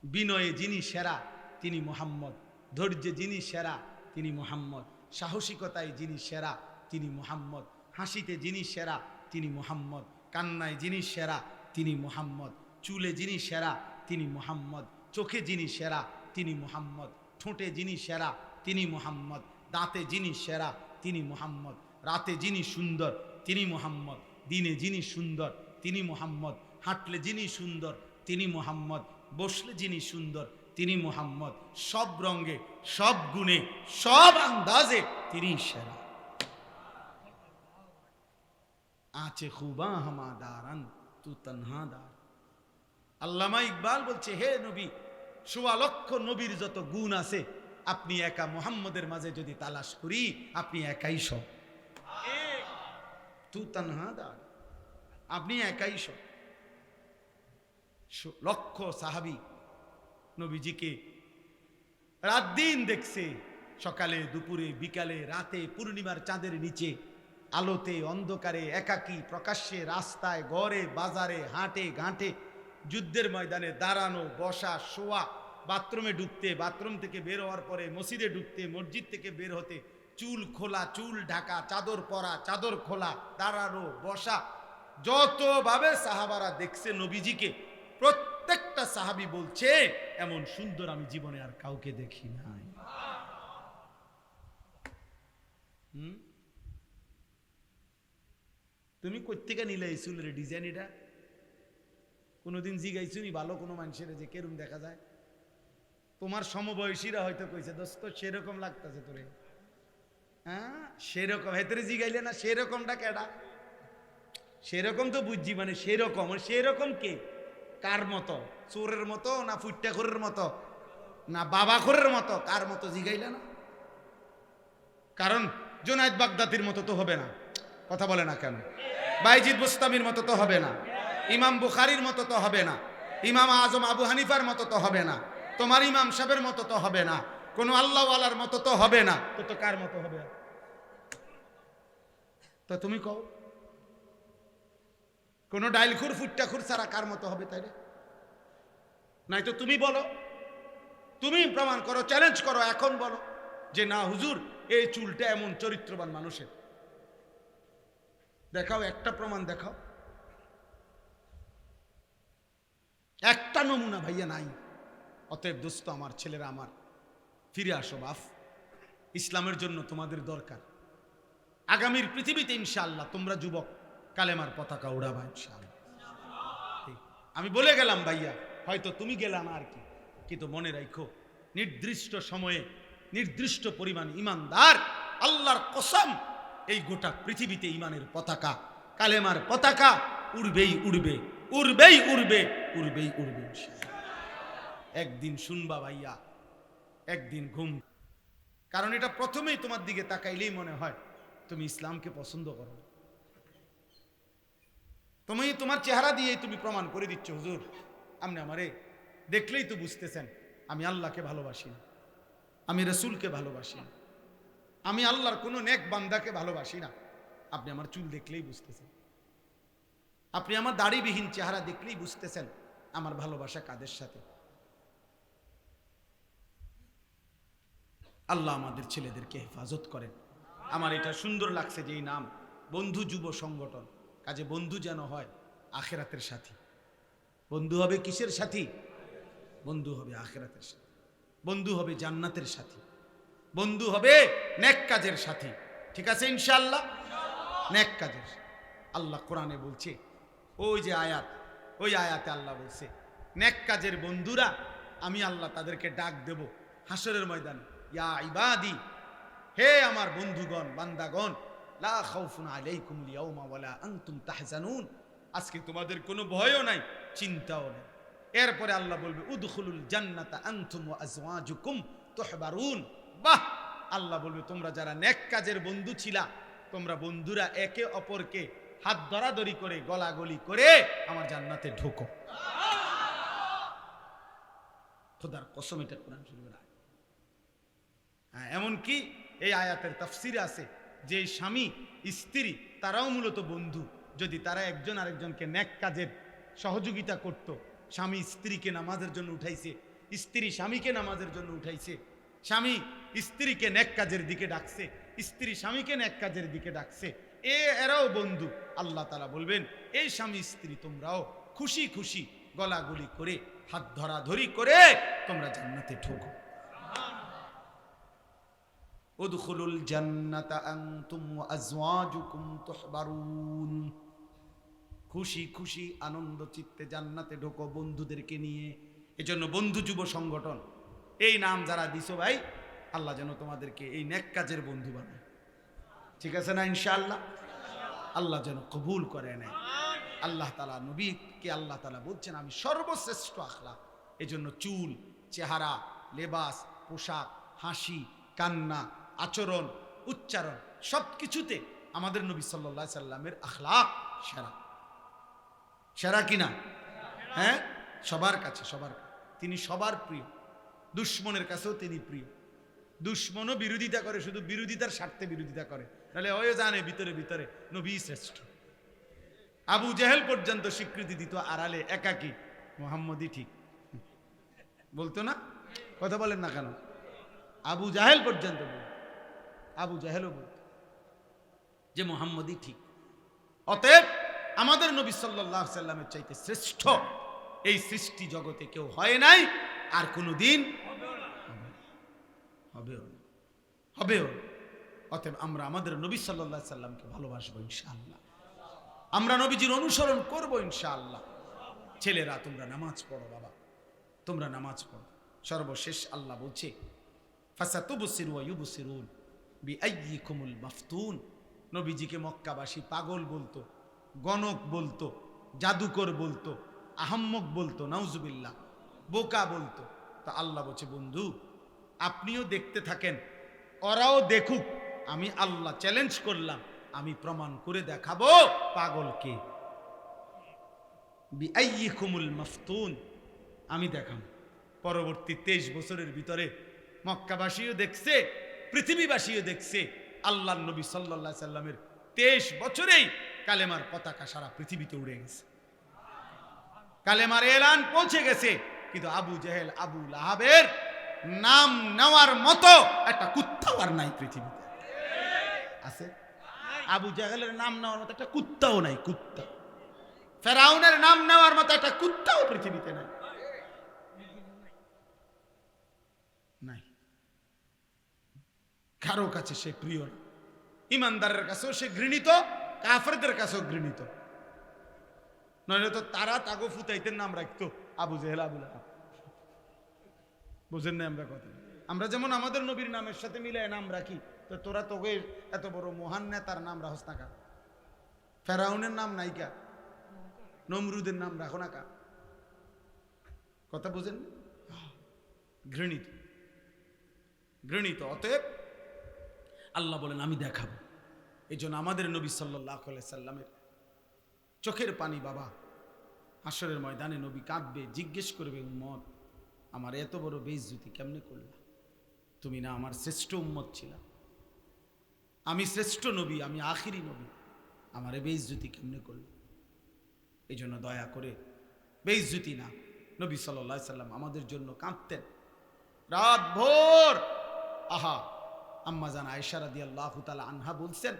বিনয়ে যিনি সেরা তিনি মুহাম্মদ, ধৈর্যে যিনি সেরা তিনি মুহাম্মদ, সাহসিকতায় যিনি সেরা তিনি মুহাম্মদ, হাসিতে যিনি সেরা তিনি মুহাম্মদ, কান্নায় যিনি সেরা তিনি মুহাম্মদ, চুলে যিনি সেরা তিনি মুহাম্মদ, চোখে যিনি সেরা তিনি মুহাম্মদ, ঠোঁটে যিনি সেরা তিনি মুহাম্মদ, দাঁতে যিনি সেরা তিনি মুহাম্মদ, রাতে যিনি সুন্দর তিনি মুহাম্মদ, দিনে যিনি সুন্দর তিনি মুহাম্মদ, হাঁটলে যিনি সুন্দর তিনি মুহাম্মদ, বসলে যিনি সুন্দর তিনি মুহাম্মদ, সব রঙে সব গুণে সব আন্দাজে তিনি সেরা। আছে খুবা হামাদারান তু তনহাদার। আল্লামা ইকবাল বলছে, হে নবী, ১৬ লক্ষ নবীর যত গুণ আছে আপনি একা মুহাম্মদের মাঝে যদি তালাশ করি, আপনি একাই সব। তু তনহাদার, আপনি একাই সব। লক্ষ সাহাবী নবীজিকে রাত দিন দেখছে, সকালে দুপুরে বিকালে রাতে, পূর্ণিমার চাঁদের নিচে, আলোতে অন্ধকারে, একাকী প্রকাশ্যে, রাস্তায় ঘরে বাজারে, হাটে ঘাটে, যুদ্ধের ময়দানে, দাঁড়ানো বসা শোয়া, বাথরুমে ঢুকতে, বাথরুম থেকে বের হওয়ার পরে মসজিদে ঢুকতে, মসজিদ থেকে বের হতে, চুল খোলা চুল ঢাকা, চাদর পরা চাদর খোলা, দাঁড়ানো বসা, যতভাবে সাহাবারা দেখছে নবীজিকে, প্রত্যেকটা সাহাবী বলছে এমন সুন্দর আমি জীবনে আর কাউকে দেখি নাই। তুমি কোত্থেকে নিলে এই চুলের ডিজাইন? এটা কোনোদিন জিগাইছো নি ভালো কোনো মানুষের যে কেরম দেখা যায়? তোমার সমবয়সীরা হয়তো কইছে দোস্ত সেরকম লাগতেছে তোরে, হ্যাঁ সেরকম, হেতরে জিগাইলে না সেরকমটা কেডা? সেরকম তো বুঝছি, মানে সেরকম, সেরকম কে, কার মতো? চোরের মতো না ফুট্টাখোরের মতো না বাবাখোরের মতো? কার মতো জিগাইলে না? কারণ জুনায়েদ বাগদাদির মতো তো হবে না, কথা বলে না কেন? বাইজিদ বুস্তামির মতো তো হবে না, ইমাম বুখারীর মতো তো হবে না, ইমাম আজম আবু হানিফার মতো তো হবে না, তোমার ইমাম সাহেবের মতো তো হবে না, কোনো আল্লাহওয়ালার মতো তো হবে না, তো কার মতো হবে? তো তুমি কও। কোনো ডাইলখুর ফুট্টাখুর ছাড়া কার মতো হবে তাইলে? নাই তো তুমি বলো, তুমি প্রমাণ করো, চ্যালেঞ্জ করো, এখন বলো যে না হুজুর এই চুলটা এমন চরিত্রবান মানুষের। দেখাও, একটা প্রমাণ দেখাও, একটা নমুনা ভাইয়া নাই। অতএব দোস্ত আমার, ছেলেরা আমার, ফিরে আসো বাপ, ইসলামের জন্য তোমাদের দরকার। আগামীর পৃথিবীতে ইনশাআল্লাহ তোমরা যুবক কালেমার পতাকা উড়াবা ইনশাআল্লাহ। আমি বলে গেলাম ভাইয়া, হয়তো তুমি গেলা না আর কি, কিন্তু মনে রাখো নির্দিষ্ট সময়ে নির্দিষ্ট পরিমাণ ইমানদার, আল্লাহর কসম, এই গোটা পৃথিবীতে ইমানের পতাকা, কালেমার পতাকা উড়বেই উড়বে, উড়বেই উড়বে, উড়বেই উড়বে ইনশাআল্লাহ। একদিন শুনবা ভাইয়া, একদিন ঘুম। কারণ এটা প্রথমেই তোমার দিকে তাকাইলেই মনে হয় তুমি ইসলামকে পছন্দ করো। তুমি তোমার চেহারা দিয়েই তুমি প্রমাণ করে দিচ্ছ হুজুর, আপনি আমারে দেখলেই তো বুঝতেছেন আমি আল্লাহকে ভালোবাসি না, আমি রসুলকে ভালোবাসি না, আমি আল্লাহর কোনো নেক বান্দাকে ভালোবাসি না। আপনি আমার চুল দেখলেই বুঝতেছেন, আপনি আমার দাড়িবিহীন চেহারা দেখলেই বুঝতেছেন আমার ভালোবাসা কাদের সাথে। আল্লাহ আমাদের ছেলেদেরকে হেফাজত করেন। আমার এটা সুন্দর লাগছে যে এই নাম বন্ধু যুব সংগঠন, কাজে বন্ধু যেন হয় আখেরাতের সাথী। বন্ধু হবে কিসের সাথী? বন্ধু হবে আখেরাতের সাথী, বন্ধু হবে জান্নাতের সাথী, বন্ধু হবে নেক কাজের সাথী। ঠিক আছে ইনশাআল্লাহ, নেক কাজের। আল্লাহ কোরআনে বলছে, ওই যে আয়াত, ওই আয়াতে আল্লাহ বলছে নেক কাজের বন্ধুরা আমি আল্লাহ তাদেরকে ডাক দেব হাসরের ময়দানে, ইয়া ইবাদি, হে আমার বন্ধুগণ, বান্দাগণ, লা খাউফুন আলাইকুমুল ইয়াউমা ওয়ালা আনতুম তাহজানুন, আজকে তোমাদের কোনো ভয়ও নাই, চিন্তাও নেই। এরপরে আল্লাহ বলবে উদখুলুল জান্নাতা আনতুম ওয়া আজওয়াজুকুম তুহবারুন। বাহ! আল্লাহ বলবে তোমরা যারা নেক কাজের বন্ধু ছিলা, তোমরা বন্ধুরা একে অপরকে হাত ধরাধরি করে গলাগলি করে আমার জান্নাতে ঢোকো। খোদার কসম, এটা কোরআন শরীফের আয়াত। হ্যাঁ, এমনকি এই আয়াতের তাফসিরে আছে যে স্বামী স্ত্রী তারাও মূলত বন্ধু, যদি তারা একজন আরেকজনকে নেক কাজের সহযোগিতা করত। স্বামী স্ত্রীকে নামাজের জন্য উঠাইছে, স্ত্রী স্বামীকে নামাজের জন্য উঠাইছে, স্বামী স্ত্রীকে নেক কাজের দিকে ডাকছে, স্ত্রী স্বামীকে নেক কাজের দিকে ডাকছে, এরাও বন্ধু। আল্লাহ তাআলা বলবেন এই স্বামী স্ত্রী তোমরাও খুশি খুশি গলাগলি করে হাত ধরাধরি করে তোমরা জান্নাতে ঢোকো। উদখুলুল জান্নাতা আনতুম ওয়া আজওয়াজুকুম তুহবারুন, খুশি খুশি আনন্দ চিত্তে জান্নাতে ঢোকো বন্ধুদেরকে নিয়ে। এজন্য বন্ধু যুব সংগঠন এই নাম যারা দিছো ভাই, আল্লাহ যেন তোমাদেরকে এই নেক কাজের বন্ধু বানায়। ঠিক আছে না ইনশাআল্লাহ? আল্লাহ যেন কবুল করে নেয়। আল্লাহ তাআলা নবীকে আল্লাহ তাআলা বলছেন আমি সর্বশ্রেষ্ঠ আখলাক। এজন্য চুল, চেহারা, লেবাস, পোশাক, হাসি, কান্না, আচরণ, উচ্চারণ সবকিছুতে আমাদের নবী সাল্লাল্লাহু আলাইহি সাল্লামের আখলাক সেরা। সেরা কিনা? হ্যাঁ, সবার কাছে, সবার কাছে তিনি সবার প্রিয়। দুশ্মনের কাছেও তিনি প্রিয়। দুশ্মনও বিরোধিতা করে, শুধু বিরোধিতার স্বার্থে বিরোধিতা করে, তাহলে ওই জানে ভিতরে ভিতরে নবী শ্রেষ্ঠ। আবু জেহেল পর্যন্ত স্বীকৃতি দিত আড়ালে একাকী মুহাম্মদই ঠিক বলতো না? কথা বলেন না কেন? আবু জাহেল পর্যন্ত বলত, আবু জাহেলও বলত যে মুহাম্মদই ঠিক। অতএব আমাদের নবী সাল্লাল্লাহু আলাইহি সাল্লামের চাইতে শ্রেষ্ঠ এই সৃষ্টি জগতে কেউ হয় নাই, আর কোনোদিন হবেও। অতএব আমরা আমাদের নবী সাল্লাল্লাহু আলাইহি সাল্লামকে ভালোবাসবো ইনশাআল্লাহ, আমরা নবীজির অনুসরণ করব ইনশাআল্লাহ। ছেলেরা তোমরা নামাজ পড়ো, বাবা তোমরা নামাজ পড়ো। সর্বশেষ আল্লাহ বলছে ফাসাতুবসিরু ওয়া ইউবসিরুন বিআইয়িকুমুল মাফতুন। নবীজিকে মক্কাবাসী পাগল বলতো, গণক বলতো, জাদুকর বলতো, আহাম্মক বলতো, নাউজুবিল্লাহ, বোকা বলতো। তা আল্লাহ বলছে বন্ধু আপনিও দেখতে থাকেন, ওরাও দেখুক, আমি আল্লাহ চ্যালেঞ্জ করলাম, আমি প্রমাণ করে দেখাবো পাগলকে। বিআইয়িকুমুল মাফতুন, আমি দেখাম। পরবর্তী 23 বছরের ভিতরে মক্কাবাসীও দেখছে, পৃথিবীবাসীও দেখছে, আল্লাহর নবী সাল্লাল্লাহু আলাইহি সাল্লামের 23 বছরেই কালেমার পতাকা সারা পৃথিবীতে উড়ে গেছে, কালেমার এলান পৌঁছে গেছে। কিন্তু আবু জেহেল, আবু লাহাবের নাম নেওয়ার মতো একটা কুত্তাও আর নাই পৃথিবীতে। আছে? আবু জেহেলের নাম নেওয়ার মতো একটা কুত্তাও নাই, কুত্তা। ফেরাউনের নাম নেওয়ার মতো একটা কুত্তাও পৃথিবীতে নাই, নাই। কারো কাছে সে প্রিয় না, ইমানদারের কাছেও সে ঘৃণিত, কাফেরদের কাছেও ঘৃণিত। নইলে তো তারা তাগো ফুতাইতেন নাম রাখতো আবু জেহেল, আবু লাহাব। বুঝেন না আমরা কথা? আমরা যেমন আমাদের নবীর নামের সাথে মিলায় নাম রাখি, তো তোরা তোকে এত বড় মহান নেতার নাম রাখস না কা? ফেরাউনের নাম নাই কা? নমরুদের নাম রাখো না কা? কথা বুঝেন? ঘৃণিত, ঘৃণিত। অতএব আল্লাহ বলেন আমি দেখাবো। এই জন্য আমাদের নবী সাল্লাল্লাহু আলাইহি সাল্লামের চোখের পানি বাবা, হাসরের ময়দানে নবী কাঁদবে, জিজ্ঞেস করবে, উম্মত আমার এত বড় বেইজ্জতি কেমনে করলা? তুমি না আমার শ্রেষ্ঠ উম্মত ছিলা, আমি শ্রেষ্ঠ নবী, আমি আখিরি নবী, আমারে বেইজ্জতি কেমনে করলা? এই জন্য দয়া করে বেইজ্জতি না। নবী সাল্লাল্লাহু আলাইহি সাল্লাম আমাদের জন্য কাঁদতেন রাত ভোর। আহা, আম্মা জান আয়েশা রাদিয়াল্লাহু তাআলা আনহা বলছেন,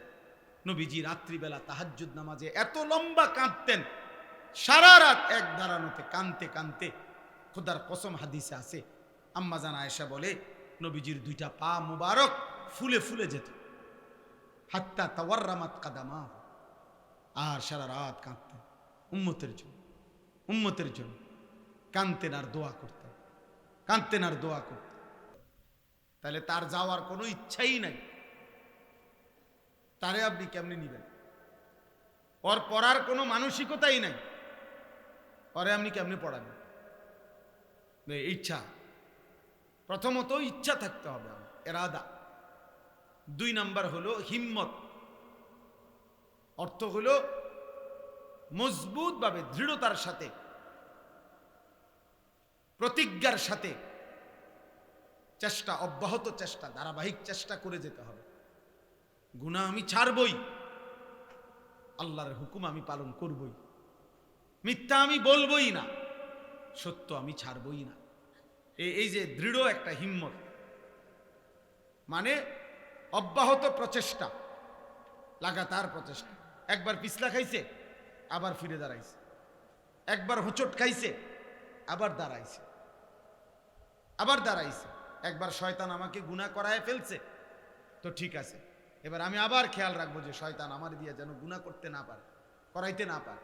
নবীজি রাত্রিবেলা তাহাজ্জুদ নামাজে এত লম্বা কাঁদতেন, সারা রাত এক দাঁড়ানোতে কানতে কানতে। খোদার কসম হাদিসে আছে, আম্মা জান আয়েশা বলে নবীজির দুইটা পা মুবারক ফুলে ফুলে যেত, হাত্তা তাওয়াররামাত কাদামা। আর সারা রাত কাঁদতেন উম্মতের জন্য, উম্মতের জন্য কাঁদতেন আর দোয়া করতেন, কাঁদতেন আর দোয়া করতেন। তাহলে তার যাওয়ার কোনো ইচ্ছাই নাই, তারে আপনি কেমনে নিবেন? ওর পড়ার কোনো মানসিকতাই নাই, পরে আপনি কেমনে পড়াবেন? ইচ্ছা, প্রথমত ইচ্ছা থাকতে হবে, এরাদা। 2 নাম্বার হলো হিম্মত, অর্থ হলো মজবুত ভাবে দৃঢ়তার সাথে, প্রতিজ্ঞার সাথে চেষ্টা, অব্যাহত চেষ্টা, ধারাবাহিক চেষ্টা করে যেতে হবে। গুনাহ আমি ছাড়বই, আল্লাহর হুকুম আমি পালন করবই, মিথ্যা আমি বলবই না, সত্য আমি ছাড়বই না। এই যে দৃঢ় একটা হিম্মত, মানে অব্যাহত প্রচেষ্টা, লাগাতার প্রচেষ্টা। একবার পিছলা খাইছে, আবার ফিরে দাঁড়াইছে, একবার হোঁচট খাইছে, আবার দাঁড়াইছে, আবার দাঁড়াইছে। একবার শয়তান আমাকে গুনাহ করায় ফেলছে, তো ঠিক আছে, এবার আমি আবার খেয়াল রাখবো যে শয়তান আমার দিয়ে যেন গুনাহ করতে না পারে, করাইতে না পারে।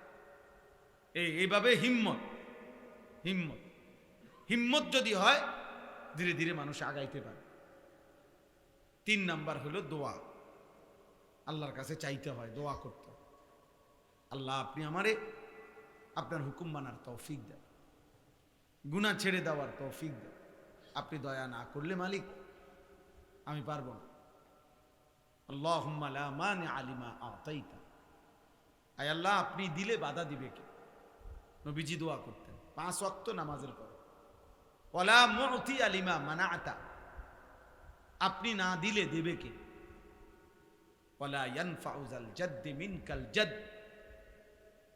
এইভাবে হিম্মত, হিম্মত, হিম্মত যদি হয় ধীরে ধীরে মানুষ আগাইতে পারে। 3 নাম্বার হলো দোয়া, আল্লাহর কাছে চাইতে হয়, দোয়া করতে হয়, আল্লাহ আপনি আমারে আপনার হুকুম মানার তৌফিক দেন, গুনাহ ছেড়ে দেওয়ার তৌফিক দেন। আপনি দয়া না করলে মালিক আমি পারবো না। আল্লাহুম্মা লা মানিআ লিমা আতাইতা, আয় আল্লাহ আপনি দিলে বাধা দিবে কে? নবীজি দোয়া করতেন 5 ওয়াক্ত নামাজের পর, ওয়ালা মু'তিয়া লিমা মানা'তা, আপনি না দিলে দেবে কে? ওয়ালা ইয়ানফা'ু যাল জাদ্দি মিনকাল জাদ,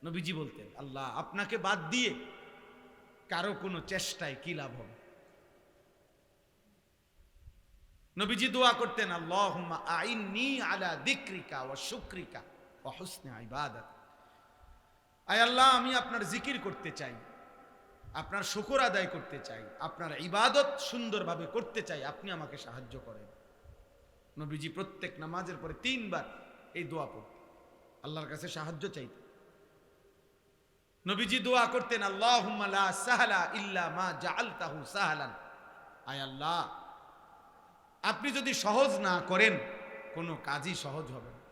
নবীজি বলতেন আল্লাহ আপনাকে বাদ দিয়ে কারো কোনো চেষ্টায় কি লাভ হবে? নবীজি দোয়া করতেন আল্লাহুম্মা আইন্নি আলা যিকরিকা ওয়া শুকরিকা ওয়া হুসনি ইবাদাত, আয় আল্লাহ আমি আপনার জিকির করতে চাই, আপনার শুকর আদায় করতে চাই, আপনার ইবাদত সুন্দরভাবে করতে চাই, আপনি আমাকে সাহায্য করেন। নবীজি প্রত্যেক নামাজের পরে 3 বার এই দোয়া পড়তেন, আল্লাহর কাছে সাহায্য চাইতেন। নবীজি দোয়া করতেন আল্লাহুম্মা লা সাহলা ইল্লা মা জাআলতাহু সাহলান, আয় আল্লাহ আপনি যদি সহজ না করেন কোনো কাজই সহজ হবে না।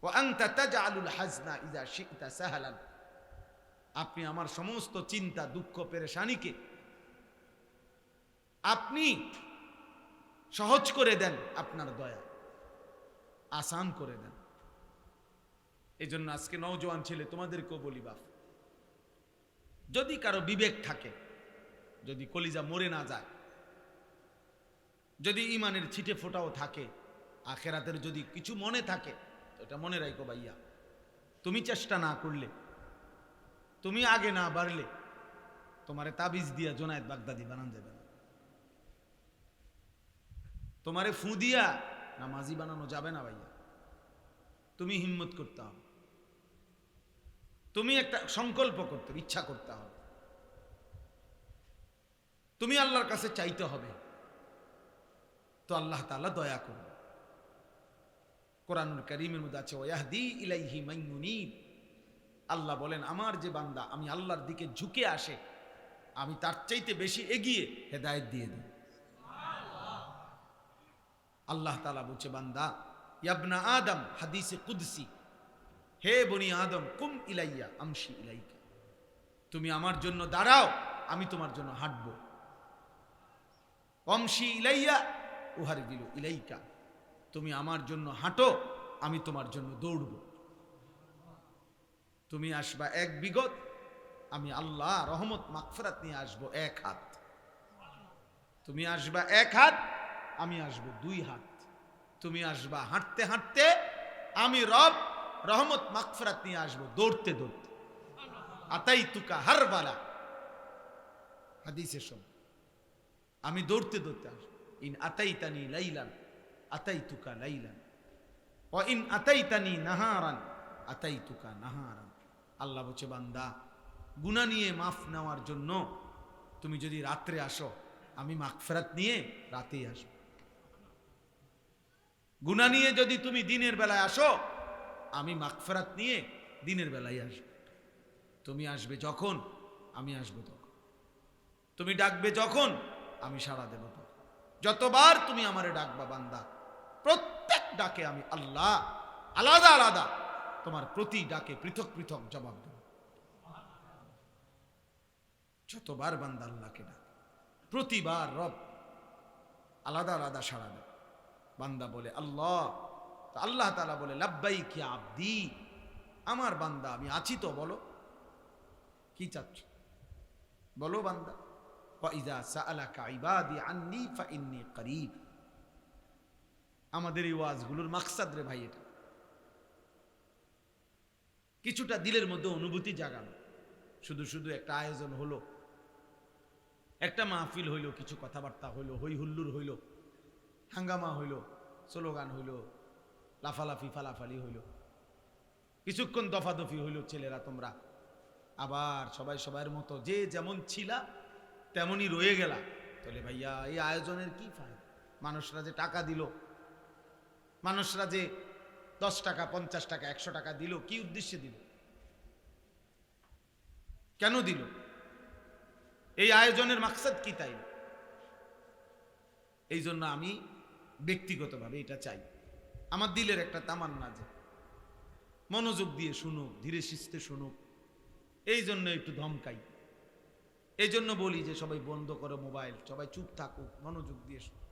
ওয়া আনতা তাজআলুল হাজনা ইযা শি'তা সাহলান, আপনি আমার সমস্ত চিন্তা দুঃখ পেরেশানিকে আপনি সহজ করে দেন, আপনার দয়া আসান করে দেন। এই জন্য আজকে নওজোয়ান ছেলে তোমাদেরকেও বলি, বাপ যদি কারো বিবেক থাকে, যদি কলিজা মরে না যায়, যদি ইমানের ছিটে ফোটাও থাকে, আখেরাতের যদি কিছু মনে থাকে, তো এটা মনে রাখো ভাইয়া, তুমি চেষ্টা না করলে, তুমি আগে না বাড়লে, তোমারে তাবিজ দিয়া জোনায়েদ বাগদাদি বানান যাবে না। তোমারে ফু দিয়া নামাজি বানানো যাবে না ভাইয়া। তুমি হিম্মত করতে হবে, তুমি একটা সংকল্প করতে, ইচ্ছা করতে হবে, তুমি আল্লাহর কাছে চাইতে হবে, তো আল্লাহ তাআলা দয়া করবে। কোরআনুল কারীমের মধ্যে আছে ওয়াহদি ইলাইহি মান ইউনীব। আল্লাহ বলেন আমার যে বান্দা আমি আল্লাহর দিকে ঝুঁকে আসে, আমি তার চাইতে বেশি এগিয়ে হেদায়েত দিয়ে দিই। আল্লাহ তাআলা বলছে বান্দা ইয়াবনা আদম, হাদিসে কুদসি, হে বনি আদম কুম ইলাইয়া আমশি ইলাইকা, তুমি আমার জন্য দাঁড়াও, আমি তোমার জন্য হাঁটবো। আমশি ইলাইয়া উহারবিলু ইলাইকা, তুমি আমার জন্য হাঁটো, আমি তোমার জন্য দৌড়ব। তুমি আসবা এক বিগত, আমি আল্লাহ রহমত মাগফিরাত নিয়ে আসবো এক হাত। তুমি আসবা এক হাত, আমি আসবো দুই হাত। তুমি আসবা হাঁটতে হাঁটতে, আমি রব রহমত মাগফিরাত নিয়ে আসবো দৌড়তে দৌড়তে। আতাইতুকা হারবালা, হাদিসে শোন, আমি দৌড়তে দৌড়তে আসবো। ইন আতাইতানি লাইলান আতাইতুকা লাইলান ওয়া ইন আতাইতানি নাহারান আতাইতুকা নাহারান। আল্লাহ বলছে বান্দা গুনাহ নিয়ে মাফ নেওয়ার জন্য তুমি যদি রাত্রে আসো, আমি মাগফিরাত নিয়ে রাতেই আসবো। গুনাহ নিয়ে যদি তুমি দিনের বেলায় আসো, আমি মাগফিরাত নিয়ে দিনের বেলায় আসবো। তুমি আসবে যখন, আমি আসবো তখন। তুমি ডাকবে যখন, আমি সাড়া দেব তখন। যতবার তুমি আমারে ডাকবা বান্দা, প্রত্যেক ডাকে আমি আল্লাহ আলাদা আলাদা তোমার প্রতি ডাকে পৃথক পৃথক জবাব দেব। যতবার বান্দা আল্লাহকে ডাকে, প্রতিবার রব আলাদা আলাদা সাড়া দেয়। বান্দা বলে আল্লাহ, আল্লাহ তাআলা বলে লাব্বাইক ইয়া আবদি, আমার বান্দা আমি আছি তো, বলো কি চাচ্ছ, বলো বান্দা। ওয়াইযা সাআলাকা ইবাদি আন্নী ফাইন্নী করিব। আমাদের এই ওয়াজগুলোর মাকসাদ রে ভাই এটা, কিছুটা দিলের মধ্যে অনুভূতি জাগানো। শুধু শুধু একটা আয়োজন হলো, একটা মাহফিল হইলো, কিছু কথাবার্তা হইলো, হই হুল্লুর হইলো, হাঙ্গামা হইলো, স্লোগান হইলো, লাফালাফি ফালাফালি হইলো, কিছুক্ষণ দফাদফি হইলো, ছেলেরা তোমরা আবার সবাই সবার মতো যে যেমন ছিলা তেমনই রয়ে গেলা। তাহলে ভাইয়া এই আয়োজনের কি ফায়দা? মানুষরা যে টাকা দিল, মানুষরা যে 10 টাকা 50 টাকা 100 টাকা দিল, কি উদ্দেশ্যে দিল, কেন দিল? এই আয়োজনের মাকসাদ কি? তাই এই জন্য আমি ব্যক্তিগতভাবে এটা চাই, আমার দিলের একটা তামান্না যে মনোযোগ দিয়ে শুনুক, ধীরে সুস্থে শুনুক। এই জন্য একটু ধমকাই, এই জন্য বলি যে সবাই বন্ধ করো মোবাইল, সবাই চুপ থাকুক, মনোযোগ দিয়ে শুনুক।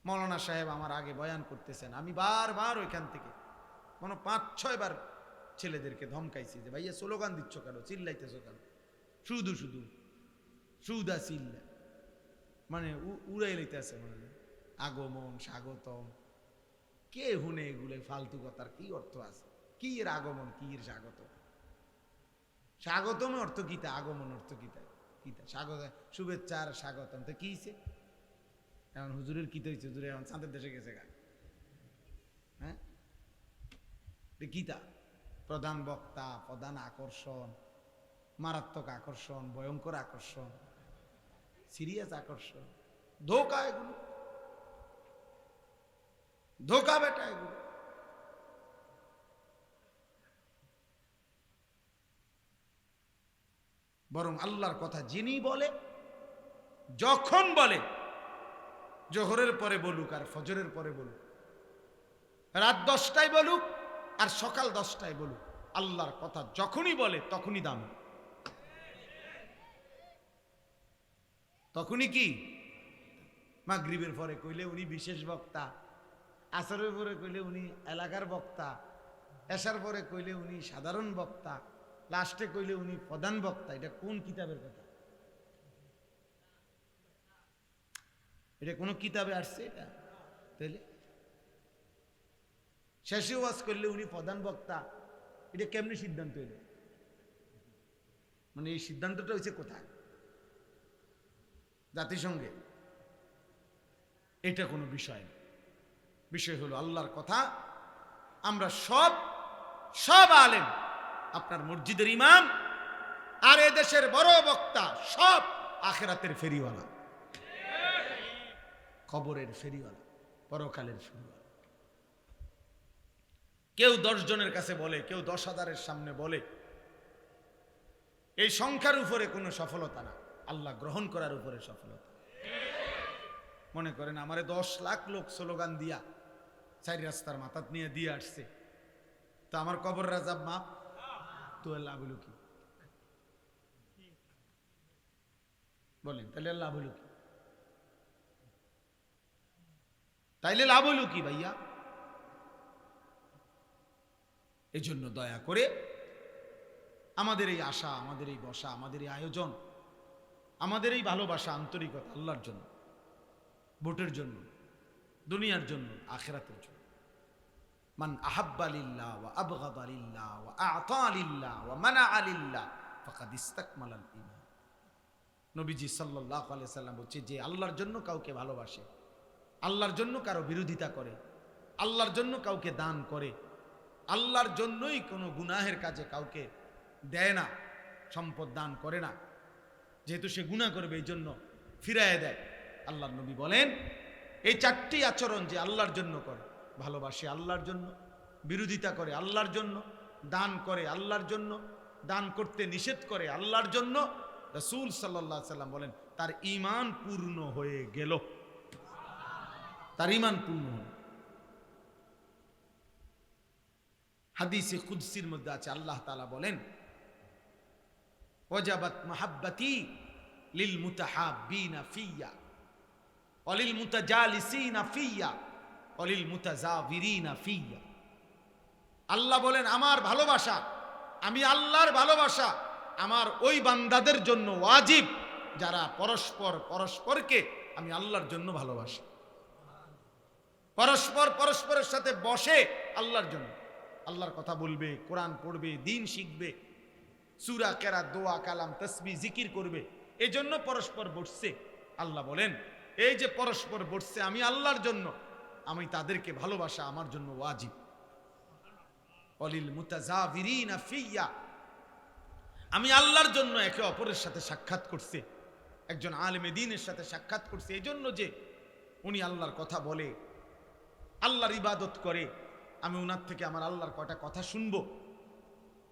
মৌলানা সাহেব আমার আগে বয়ান করতেছেন, আমি বারবার ওইখান থেকে 5-6 বার ছেলেদেরকে ধমকাইছি যে ভাইয়া স্লোগান দিচ্ছ কেন, চিল্লাইতেছো কেন, শুধু শুধু সুদা চিল্লা, মানে উড়াই লইতেছে, মানে আগমন স্বাগতম, কে হুনে এগুলো ফালতু কথার কি অর্থ আছে? কি এর আগমন, কি এর স্বাগত? স্বাগতম অর্থ কিতা, আগমন অর্থ কিতা, কিতা স্বাগত, শুভেচ্ছা আর স্বাগতম তো কি হইছে? এখন হুজুরের কি হয়েছে? হুজুরে এখন চাঁদের দেশে গেছে গা, হ্যাঁ কিতা? প্রধান বক্তা, প্রধান আকর্ষণ, মারাত্মক আকর্ষণ, ভয়ঙ্কর আকর্ষণ, সিরিয়াস আকর্ষণ, ধোকা, এগুলো ধোকা বেটা, এগুলো। বরং আল্লাহর কথা যিনি বলে, যখন বলে, জোহরের পরে বলুক আর ফজরের পরে বলুক, রাত 10টায় বলুক আর সকাল 10টায় বলুক, আল্লাহর কথা যখনই বলে তখনই দাম, তখনই কি? মাগরিবের পরে কইলে উনি বিশেষ বক্তা, আসরের পরে কইলে উনি এলাকার বক্তা, এশার পরে কইলে উনি সাধারণ বক্তা, লাস্টে কইলে উনি প্রধান বক্তা। এটা কোন কিতাবের কথা? এটা কোন কিতাবে আসছে? এটা তাহলে শেষে ওয়াজ করলে উনি প্রধান বক্তা, এটা কেমনি সিদ্ধান্ত এলো? মানে এই সিদ্ধান্তটা হয়েছে কোথায়? জাতিসংঘে? এটা কোনো বিষয় না। বিষয় হলো আল্লাহর কথা। আমরা সব আলেম, আপনার মসজিদের ইমাম আর এদেশের বড় বক্তা সব আখিরাতের ফেরিওয়ালা, কবরের ফেরিওয়ালা, পরকালের ফেরিওয়ালা। কেউ 10 জনের কাছে বলে, কেউ 10,000-এর সামনে বলে। এই সংখ্যার উপরে কোনো সফলতা না, আল্লাহ গ্রহণ করার উপরে সফলতা। মনে করেন আমারে 10 লাখ লোক স্লোগান দিয়া 4 রাস্তার মাথাত নিয়ে দিয়ে আসছে, তো আমার কবর রাজাব মাপ তো লাভ হলো কি? বলেন তাহলে লাভ হলো কি? তাইলে লাভ হলো কি ভাইয়া? এই জন্য দয়া করে আমাদের এই আশা, আমাদের এই বসা, আমাদের এই আয়োজন, আমাদের এই ভালোবাসা, আন্তরিকতা আল্লাহর জন্য, ভোটের জন্য, দুনিয়ার জন্য, আখিরাতের জন্য। মান আহাব্বা লিল্লাহ ওয়া আবগাদা লিল্লাহ ওয়া আ'তা লিল্লাহ ওয়া মানাআ লিল্লাহ ফাকাদ ইসতাকমালাল ঈমান। নবীজি সাল্লাল্লাহু আলাইহি সাল্লাম বলছে, যে আল্লাহর জন্য কাউকে ভালোবাসে, আল্লাহর জন্য কারো বিরোধিতা করে, আল্লাহর জন্য কাউকে দান করে, আল্লাহর জন্যই কোনো গুনাহের কাজে কাউকে দেয় না, সম্পদ দান করে না, যেহেতু সে গুনাহ করবে এই জন্য ফিরায় দেয়। আল্লাহর নবী বলেন এই 4টি আচরণ যে আল্লাহর জন্য করে, ভালোবাসে আল্লাহর জন্য, বিরোধিতা করে আল্লাহর জন্য, দান করে আল্লাহর জন্য, দান করতে নিষেধ করে আল্লাহর জন্য, রাসূল সাল্লাল্লাহু আলাইহি সাল্লাম বলেন তার ঈমান পূর্ণ হয়ে গেল, তার ঈমান পূর্ণ হল। হাদিসে কুদসির মধ্যে আছে, আল্লাহ তাআলা বলেন ওয়াজাবাত মাহাব্বতি লিল মুতাহাব্বিনা ফিয়া ওয়া লিল মুতাজালিসিনা ফিয়া ওয়া লিল মুতাজাবিরিনা ফিয়া। আল্লাহ বলেন আমার ভালোবাসা, আমি আল্লাহর ভালোবাসা আমার ওই বান্দাদের জন্য ওয়াজিব যারা পরস্পরকে আমি আল্লাহর জন্য ভালোবাসি, পরস্পরের সাথে বসে আল্লাহর জন্য, আল্লাহর কথা বলবে, কোরআন পড়বে, দ্বীন শিখবে, সূরা কেরাত, দোয়া, কালাম, তাসবিহ, জিকির করবে, এজন্য পরস্পর বসছে। আল্লাহ বলেন এই যে পরস্পর বসছে আমি আল্লাহর জন্য, আমি তাদেরকে ভালোবাসা আমার জন্য ওয়াজিব। ওয়ালিল মুতাজাবিরিনা ফিয়া, আমি আল্লাহর জন্য একে অপরের সাথে সাক্ষাৎ করছে, একজন আলেমে দ্বীনের সাথে সাক্ষাৎ করছে এই জন্য যে উনি আল্লাহর কথা বলে, আল্লাহর ইবাদত করে, আমি উনার থেকে আমার আল্লাহর কয়টা কথা শুনবো।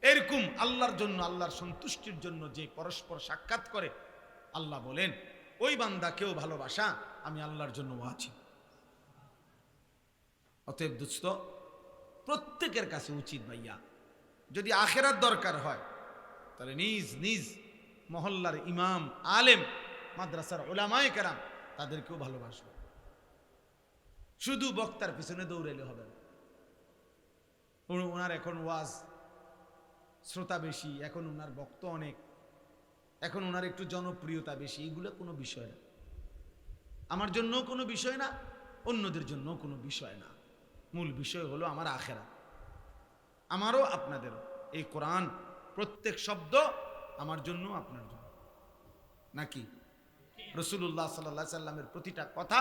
এরকম আল্লাহর জন্য, আল্লাহর সন্তুষ্টির জন্য যে পরস্পর সাক্ষাৎ করে, আল্লাহ বলেন ওই বান্দাকেও ভালোবাসা আমি আল্লাহর জন্য ওয়াজিব। অতএব দোস্ত, প্রত্যেকের কাছে উচিত ভাইয়া, যদি আখিরাত দরকার হয় তাহলে নিজ নিজ মহল্লার ইমাম, আলেম, মাদ্রাসার উলামায়ে কেরাম তাদেরকেও ভালোবাসবে। শুধু বক্তার পিছনে দৌড়াইলে হবে না। ওনার এখন ওয়াজ শ্রোতা বেশি, এখন ওনার বক্ত অনেক, এখন ওনার একটু জনপ্রিয়তা বেশি, এগুলো কোনো বিষয় না, আমার জন্যও কোনো বিষয় না, অন্যদের জন্যও কোনো বিষয় না। মূল বিষয় হলো আমার আখিরাত, আমারও আপনাদেরও। এই কোরআন প্রত্যেক শব্দ আমার জন্য, আপনার জন্য, নাকি রাসূলুল্লাহ সাল্লাল্লাহু আলাইহি সাল্লামের প্রতিটা কথা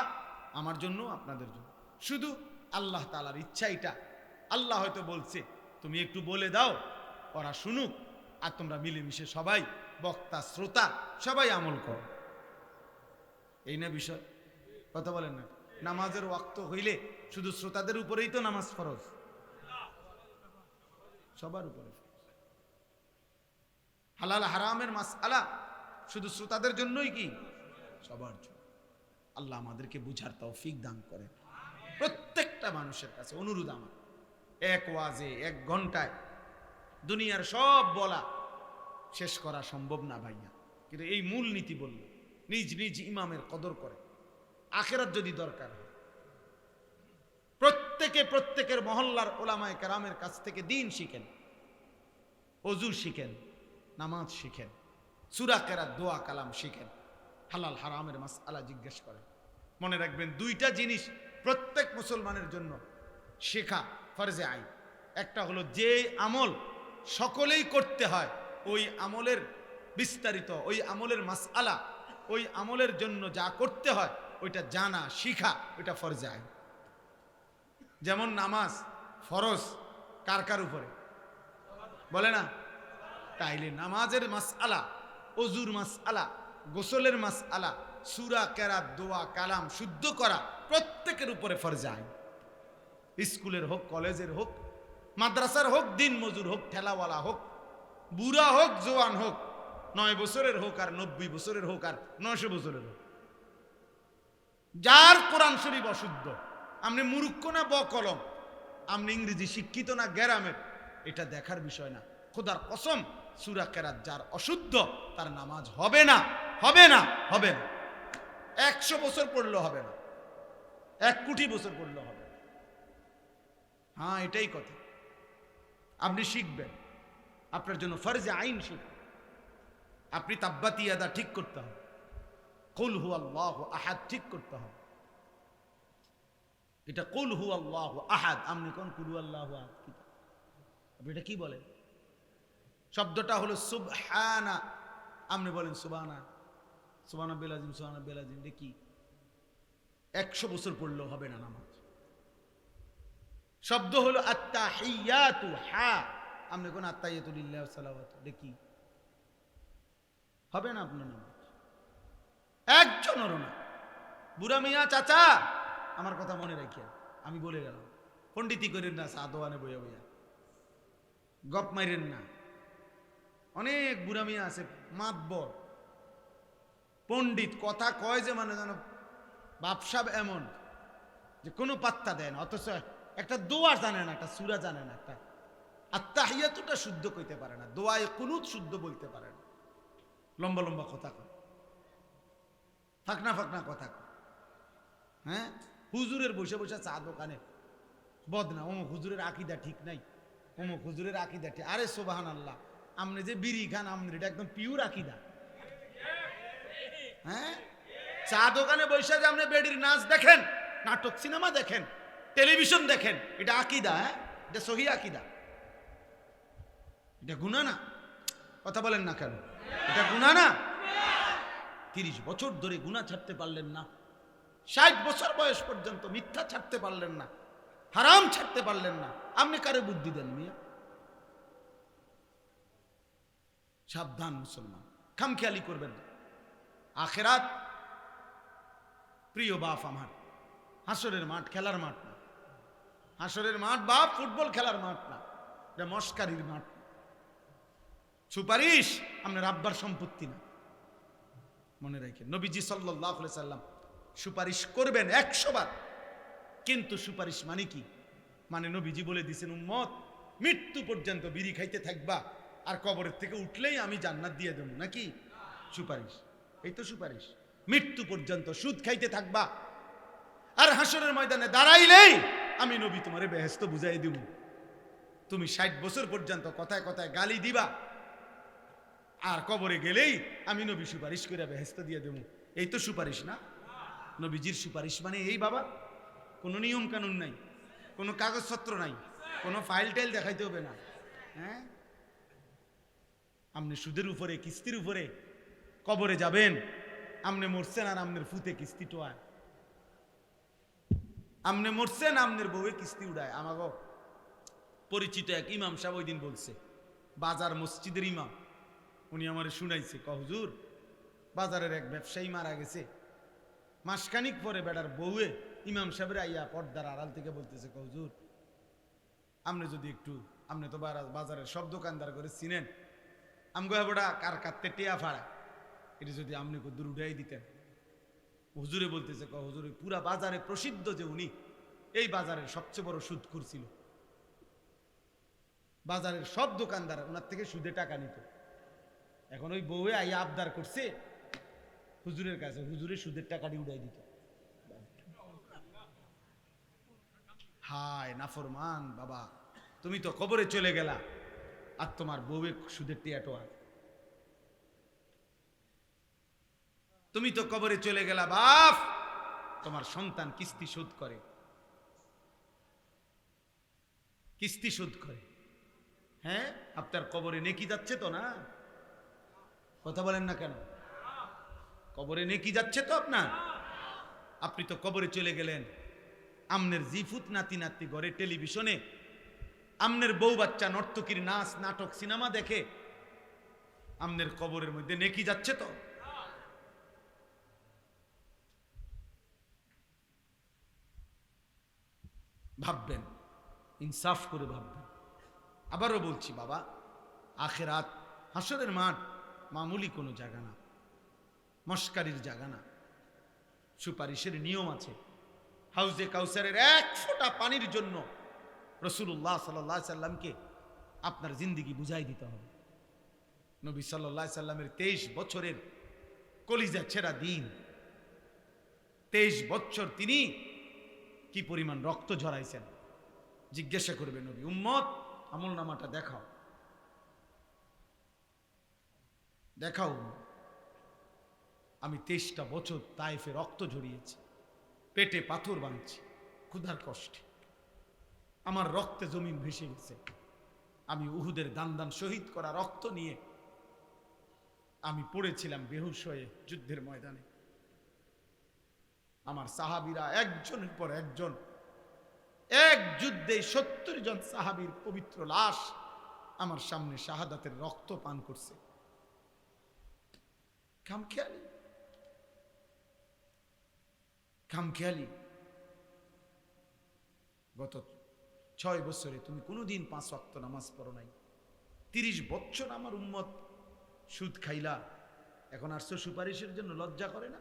আমার জন্য, আপনাদের জন্য। শুধু আল্লাহ তাআলার ইচ্ছা এটা, আল্লাহ হয়তো বলছে তুমি একটু বলে দাও, ওরা শুনুক, আর তোমরা মিলেমিশে সবাই, বক্তা শ্রোতা সবাই আমল করো, এই না বিষয়? কথা বলেন না? নামাজের ওয়াক্ত হইলে শুধু শ্রোতাদের উপরেই তো নামাজ ফরজ, সবার উপরে। হালাল হারামের মাসআলা শুধু শ্রোতাদের জন্যই কি? সবার জন্য। আল্লাহ আমাদেরকে বুঝার তৌফিক দান করেন। প্রত্যেকটা মানুষের কাছে অনুরোধ আমার, এক ওয়াজে 1 ঘন্টায় দুনিয়ার সব বলা শেষ করা সম্ভব না ভাইয়া, কিন্তু এই মূল নীতি বলল, নিজ নিজ ইমামের কদর করে, আখিরাত যদি দরকার হয় প্রত্যেকের মহল্লার উলামায়ে কেরামের কাছ থেকে দ্বীন শিখেন, ওযু শিখেন, নামাজ শিখেন, সূরা কেরাত, দোয়া, কালাম শিখেন, হালাল হারামের মাসআলা জিজ্ঞেস করেন। মনে রাখবেন 2টা জিনিস প্রত্যেক মুসলমানের জন্য শেখা ফরজে আইন। একটা হলো যে আমল সকলেই করতে হয়, ওই আমলের বিস্তারিত, ওই আমলের মাসআলা, ওই আমলের জন্য যা করতে হয় ওইটা জানা শিখা, ওইটা ফরজে আইন। যেমন নামাজ ফরজ কার কার উপরে বলে না? তাইলে নামাজের মাসআলা, ওযুর মাসআলা, গোসলের মাসআলা, সূরা, কেরাত, দোয়া, কালাম শুদ্ধ করা প্রত্যেকের উপরে ফরজে আইন। স্কুলের হোক, কলেজের হোক, মাদ্রাসার হোক, দিন মজুর হোক, ঠেলাওয়ালা হোক, বুড়া হোক, জওয়ান হোক, 9 বছরের হোক আর 90 বছরের হোক আর 900 বছরের হোক, যার কোরআন শরীফ অশুদ্ধ, আপনি মূর্খ না বকলম, আপনি ইংরেজি শিক্ষিত না গ্রামের, এটা দেখার বিষয় না। খোদার কসম, সূরা কেরাত যার অশুদ্ধ তার নামাজ হবে না, হবে না, হবে না। 100 বছর পড়লেও হবে না, 1 কোটি বছর পড়লেও হবে না। হ্যাঁ, এটাই কথা। আপনি শিখবেন, আপনার জন্য ফরজে আইন শিখবেন। আপনি তাব্বাত ইয়াদা ঠিক করতে হবে, কুল হুয়াল্লাহু আহাদ ঠিক করতে হবে। এটা কুল হুয়াল্লাহু আহাদ, আপনি কোন কুল হুয়াল্লাহু আহাদ কি? আপনি এটা কি বলেন? শব্দটা হলো সুবহানা, আপনি বলেন সুবহানা, সুবহানা বিল আযীম, সুবহানা বিল আযীম, এটা কি? 100 বছর পড়লেও হবে না নামাজ। শব্দ হলো আত্তাহিয়াতু, হা, আপনি কোন আত্তাহিয়াতু লিল্লাহি ওয়া সালাওয়াতু, এটা কি? হবে না আপনার নামাজ। একজনেরও না। বুড়া মিয়া চাচা, আমার কথা মনে রাখিয়া, আমি বলে গেলাম, পণ্ডিতি করেন না, সাদোয়ানে বইয়া বইয়া গপ মাইরেন না। অনেক বুড়া মিয়া আছে মাতবর পণ্ডিত, কথা কয় যে মানে যেন বাপসাব, এমন যে কোনো পাত্তা দেয় না, অথচ একটা দোয়া জানে না, একটা সূরা জানে না, একটা আত্তাহিয়াতুটা শুদ্ধ কইতে পারে না, দোয়ায়ে কুনুত শুদ্ধ বলতে পারে না, লম্বা লম্বা কথা কয়, ফাঁকনা ফাঁকনা কথা কয়। হ্যাঁ, হুজুরের বসে বসে চা দোকানে বদনা, অমুক হুজুরের আকীদা ঠিক নাই, অমুক হুজুরের আকীদা ঠিক। আরে সুবহানাল্লাহ, আপনি যে বিড়ি খান, আপনার এটা একদম পিওর আকীদা। হ্যাঁ, চা দোকানে বসে যে আপনি বেডির নাচ দেখেন, নাটক সিনেমা দেখেন, টেলিভিশন দেখেন, এটা আকীদা? হ্যাঁ, এটা সহি আকীদা? এটা গুনাহ না? কথা বলেন না কেন? এটা গুনাহ না? 30 বছর ধরে গুনাহ ছাড়তে পারলেন না, 60 বছর বয়স পর্যন্ত মিথ্যা ছাড়তে পারলেন না, হারাম ছাড়তে পারলেন না, আপনি কারে বুদ্ধি দেন মিয়া? সাবধান মুসলমান, খামখেয়ালি করবেন না। আখেরাত প্রিয় বাপ আমার, হাসরের মাঠ খেলার মাঠ না। হাসরের মাঠ বাপ ফুটবল খেলার মাঠ না, এটা মস্কারির মাঠ। সুপারিশ আপনার আব্বার সম্পত্তি না, মনে রাখেন। নবীজি সাল্লাল্লাহু আলাইহি সাল্লাম সুপারিশ করবেন 100 বার, কিন্তু সুপারিশ মানে কি? মানে নবীজি বলে দিয়েছেন, উম্মত মৃত্যু পর্যন্ত বিড়ি খাইতে থাকবা, আর কবরের থেকে উঠলেই আমি জান্নাত দিয়ে দেবো, নাকি? সুপারিশ, এই তো সুপারিশ। মৃত্যু পর্যন্ত সুদ খাইতে থাকবা, আর হাসরের ময়দানে দাঁড়াইলেই আমি নবী তোমারে বেহেশত বুঝাই দেব। তুমি 60 বছর পর্যন্ত কথায় কথায় গালি দিবা, আর কবরে গেলেই আমি নবী সুপারিশ করে বেহেশত দিয়ে দেব। এই তো সুপারিশ না? নবীজির সুপারিশ মানে এই বাবা, কোনো নিয়ম কানুন নাই, কোনো কাগজপত্র নাই, কোনো ফাইল টাইল দেখাইতে হবে না। হ্যাঁ, আপনি সুদের উপরে, কিস্তির উপরে কবরে যাবেন, আপনি মরছেন আর আপনার ফুতে কিস্তি টোয়ায়, আপনি মরছেন আপনার বউয়ে কিস্তি উড়ায়। আমাকে পরিচিত এক ইমাম সাহেব ওই দিন বলছে, বাজার মসজিদের ইমাম, উনি আমার শুনাইছে, হুজুর বাজারের এক ব্যবসায়ী মারা গেছে, মাসখানিক পরে বেটার বউয়ে ইমাম সাহেবের আইয়া পর্দার আড়াল থেকে বলতেছে, হুজুর আপনি যদি একটু, আপনি তো বাজারের সব দোকানদার করে চিনেন, আমগো বেটা কার কাটতে টেয়া ফাড়া, এটা যদি আপনি দূর উঠাই দিতেন। হুজুরে বলতেছে, হুজুর পুরা বাজারে প্রসিদ্ধ যে উনি এই বাজারের সবচেয়ে বড় সুদখোর ছিল, বাজারের সব দোকানদার ওনার থেকে সুদে টাকা নিত। এখন ওই বউয়ে আইয়া আবদার করছে হুজুরের কাছে, হুজুরের সুদের টাকাটি উড়াই দিত। হায় নাফরমান বাবা, তুমি তো কবরে চলে গেলা আর তোমার বউয়ে সুদের টিয়াটোয়া। তুমি তো কবরে চলে গেলা বাপ, তোমার সন্তান কিস্তি শোধ করে, কিস্তি শোধ করে। হ্যাঁ, আপনার কবরে নেকি যাচ্ছে তো না? কথা বলেন না কেন? কবরে নেকি যাচ্ছে তো আপনার? আপনি তো কবরে চলে গেলেন, আমনের জিফুত নাতি নাতি ঘরে টেলিভিশনে আমনের বউ বাচ্চা নর্তকীর নাচ নাটক সিনেমা দেখে আমনের কবরের মধ্যে নেকি যাচ্ছে তো? ভাববেন, ইনসাফ করে ভাববেন। আবারও বলছি বাবা, আখেরাত হাসরের মাঠ মামুলি কোনো জায়গা না, মস্কারির জায়গা না। সুপারিশের নিয়ম আছে। হাউজে কাউসারের এক ফোঁটা পানির জন্য রাসূলুল্লাহ সাল্লাল্লাহু আলাইহি সাল্লামকে আপনার জিন্দেগি বুঝাই দিতে হবে। নবী সাল্লাল্লাহু আলাইহি সাল্লামের 23 বছরের কলিজা ছেঁড়া দিন, 23 বছর তিনি কি পরিমাণ রক্ত ঝরাইছেন জিজ্ঞাসা করবে নবী, উম্মত আমল নামাটা দেখাও, দেখাও। আমি 23টা বছর তায়েফে রক্ত ঝরিয়েছি, পেটে পাথর বাঁধছি, ক্ষুধার কষ্টে আমার রক্তে জমিন ভেসে গেছে। আমি উহুদের দান দান শহীদ করা রক্ত নিয়ে আমি পড়েছিলাম বেহুশ হয়ে যুদ্ধের ময়দানে। আমার সাহাবীরা একজনের পর একজন, এক যুদ্ধে 70 জন সাহাবীর পবিত্র লাশ আমার সামনে শাহাদাতের রক্ত পান করছে। খামখেয়ালি, খামখেয়ালি। গত 6 বছরে তুমি কোনোদিন 5 ওয়াক্ত নামাজ পড়ো নাই। 30 বছর আমার উম্মত সুদ খাইলা, এখন আসছো সুপারিশের জন্য? লজ্জা করে না?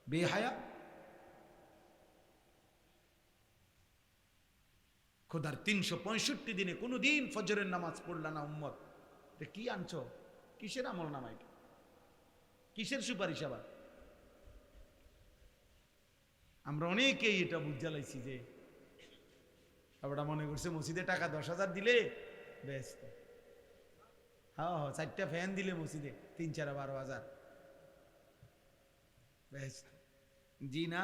বেহায়া। খোদার 365 দিনে কোনোদিন ফজরের নামাজ পড়লা না উম্মত, কি আনছো? কিসের আমল নামা এটা? কিসের সুপারিশ আবার? আমরা অনেকেই এটা বুঝালাইছি যে আমরা মনে করছে মসজিদে টাকা 10,000 দিলে ব্যস্ত। হ্যাঁ, 4টা ফ্যান দিলে মসজিদে 3, 4, 12,000 ব্যস্ত। জি না,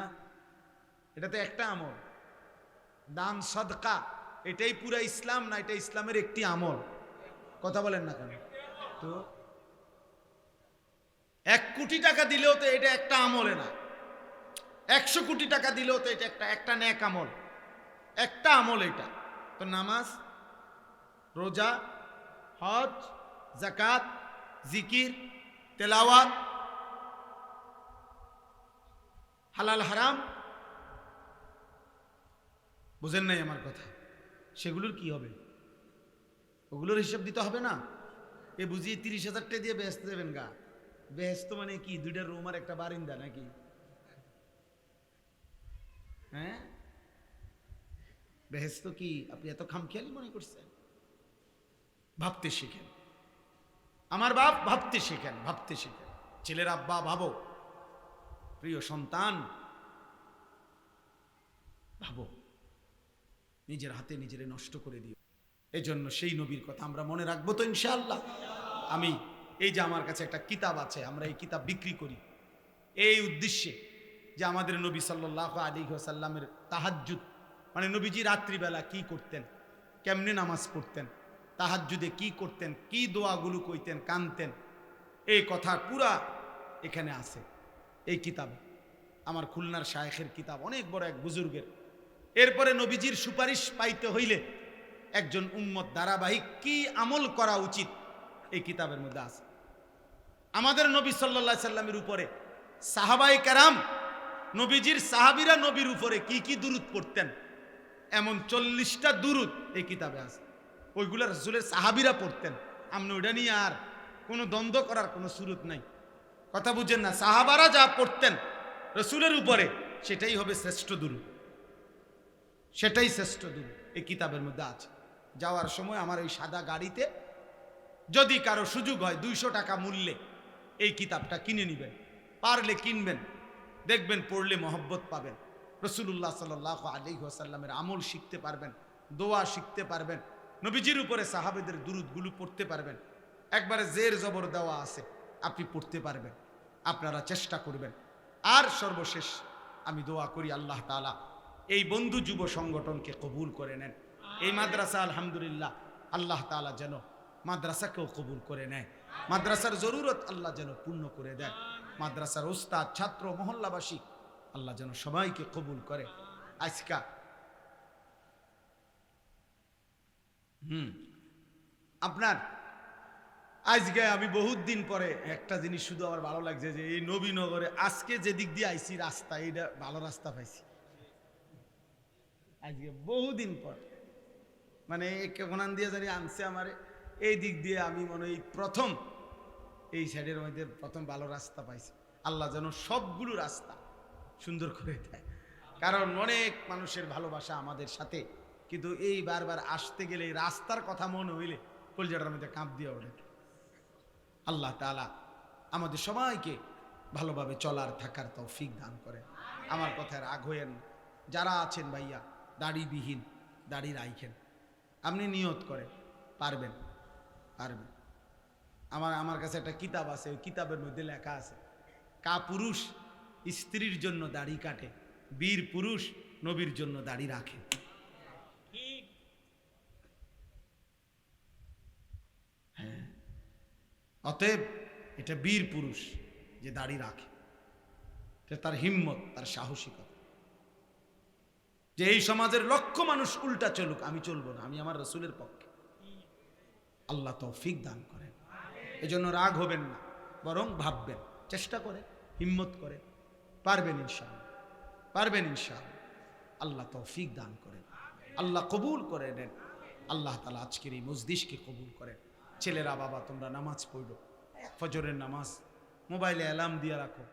এটা তো একটা আমল। দান সদকা এটাই পুরা ইসলাম না? এটা ইসলামের একটি আমল। কথা বলেন না কেন? তো 1 কোটি টাকা দিলেও তো এটা একটা আমলে না, 100 কোটি টাকা দিলেও তো এটা একটা নেক আমল, একটা আমল এটা তো। নামাজ, রোজা, হজ, যাকাত, জিকির, তেলাওয়াত, হালাল হারাম, বুঝেন নাই আমার কথা? সেগুলোর কি হবে? ওগুলোর হিসাব দিতে হবে না? এ বুঝিয়ে 30,000 টাকা দিয়ে বেহেশত দেবেন গা? বেহেশত মানে কি? 2টা রুম আর একটা বারিন্দা নাকি? হ্যাঁ, বেহেশত কি আপনি এত খামখেয়ালি মনে করছেন? ভাবতে শিখেন আমার বাপ, ভাবতে শিখেন, ভাবতে শিখেন। ছেলের আব্বা ভাবো, প্রিয় সন্তান ভাবো, নিজের হাতে নিজেরে নষ্ট করে দিও। এজন্য সেই নবীর কথা আমরা মনে রাখবো তো ইনশাআল্লাহ। আমি এই যে আমার কাছে একটা কিতাব আছে, আমরা এই কিতাব বিক্রি করি এই উদ্দেশ্যে যে আমাদের নবী সাল্লাল্লাহু আলাইহি ওয়াসাল্লামের তাহাজ্জুদ, মানে নবীজি রাত্রিবেলা কি করতেন, কেমনে নামাজ পড়তেন, তাহাজ্জুদে কি করতেন, কি দোয়াগুলো কইতেন, কানতেন, এই কথা পুরা এখানে আছে এই কিতাবে। আমার খুলনার শায়েখের কিতাব, অনেক বড় এক বুজুর্গের। এরপরে নবীজির সুপারিশ পাইতে হইলে একজন উম্মত ধারাবাহিক কি আমল করা উচিত এই কিতাবের মধ্যে আছে। আমাদের নবী সাল্লাল্লাহু আলাইহি সাল্লামের উপরে সাহাবায়ে কেরাম, নবীজির সাহাবীরা নবীর উপরে কি কি দুরূদ পড়তেন, এমন 40টা দুরূদ এই কিতাবে আছে। ওইগুলা রাসূলের সাহাবীরা পড়তেন। আমরা ওইটা নিয়ে আর কোনো দ্বন্দ্ব করার কোনো সুরত নাই। কথা বুঝেন না? সাহাবারা যা পড়তেন রাসূলের উপরে সেটাই হবে শ্রেষ্ঠ দুরূদ, সেটাই শ্রেষ্ঠ দুরূদ এই কিতাবের মধ্যে আছে। যাওয়ার সময় আমার এই সাদা গাড়িতে যদি কারো সুযোগ হয় 200 টাকা মূল্যে এই কিতাবটা কিনে নেবেন, পারলে কিনবেন, দেখবেন পড়লে মহব্বত পাবেন, রাসূলুল্লাহ সাল্লাল্লাহু আলাইহি ওয়াসাল্লামের আমল শিখতে পারবেন, দোয়া শিখতে পারবেন, নবীজির উপরে সাহাবেদের দুরূদগুলো পড়তে পারবেন। একবারে জের জবর দেওয়া আছে, আপনি পড়তে পারবেন। আপনারা চেষ্টা করবেন। আর সর্বশেষ আমি দোয়া করি আল্লাহ তাআলা এই বন্ধু যুব সংগঠনকে কবুল করে নেন। এই মাদ্রাসা আলহামদুলিল্লাহ আল্লাহ তাআলা যেন মাদ্রাসাকেও কবুল করে নেয়, মাদ্রাসার জরুরত আল্লাহ যেন পূর্ণ করে দেয়, মাদ্রাসার ওস্তাদ ছাত্র মহল্লাবাসী আল্লাহ যেন সবাইকে কবুল করে। আজকা আপনার আজকে আমি বহুত দিন পরে একটা জিনিস শুধু আমার ভালো লাগছে যে এই নবীনগরে আজকে যে দিক দিয়ে আইছি রাস্তা, এইটা ভালো রাস্তা পাইছি আজকে বহুদিন পর। মানে কোনান দিয়ে জানি আনছে আমার এই দিক দিয়ে, আমি মনে হয় প্রথম এই সাইডের মধ্যে প্রথম ভালো রাস্তা পাইছি। আল্লাহ যেন সবগুলো রাস্তা সুন্দর করে দেয়, কারণ অনেক মানুষের ভালোবাসা আমাদের সাথে, কিন্তু এই বারবার আসতে গেলে এই রাস্তার কথা মনে হইলে কলজাটার মধ্যে কাঁপ দিয়ে ওঠে। আল্লাহ তাআলা আমাদের সবাইকে ভালোভাবে চলার থাকার তৌফিক দান করেন। আমার কথায় রাগ হইয়েন না, যারা আছেন ভাইয়া দাড়িবিহীন দাড়ি রাইখেন, আপনি নিয়ত করেন পারবেন পারবেন। আমার কাছে একটা কিতাব আছে, ওই কিতাবের মধ্যে লেখা আছে পুরুষ স্ত্রীর জন্য দাড়ি কাটে, বীর পুরুষ নবীর জন্য দাড়ি রাখে। হ্যাঁ, অতএব এটা বীর পুরুষ যে দাড়ি রাখে, এটা তার হিম্মত, তার সাহসিকতা। যে এই সমাজের লক্ষ মানুষ উল্টা চলুক, আমি চলবো না, আমি আমার রসুলের পক্ষে। আল্লাহ তৌফিক দান করেন। এজন্য রাগ হবেন না, বরং ভাববেন, চেষ্টা করে, হিম্মত করে, পারবেন ইনশাআল্লাহ, পারবেন ইনশাআল্লাহ। আল্লাহ তৌফিক দান করেন, আল্লাহ কবুল করে নেন। আল্লাহ তাআলা আজকের এই মজলিসকে কবুল করেন। ছেলেরা বাবা তোমরা নামাজ পড়ো, ফজরের নামাজ মোবাইলে অ্যালার্ম দিয়ে রাখো।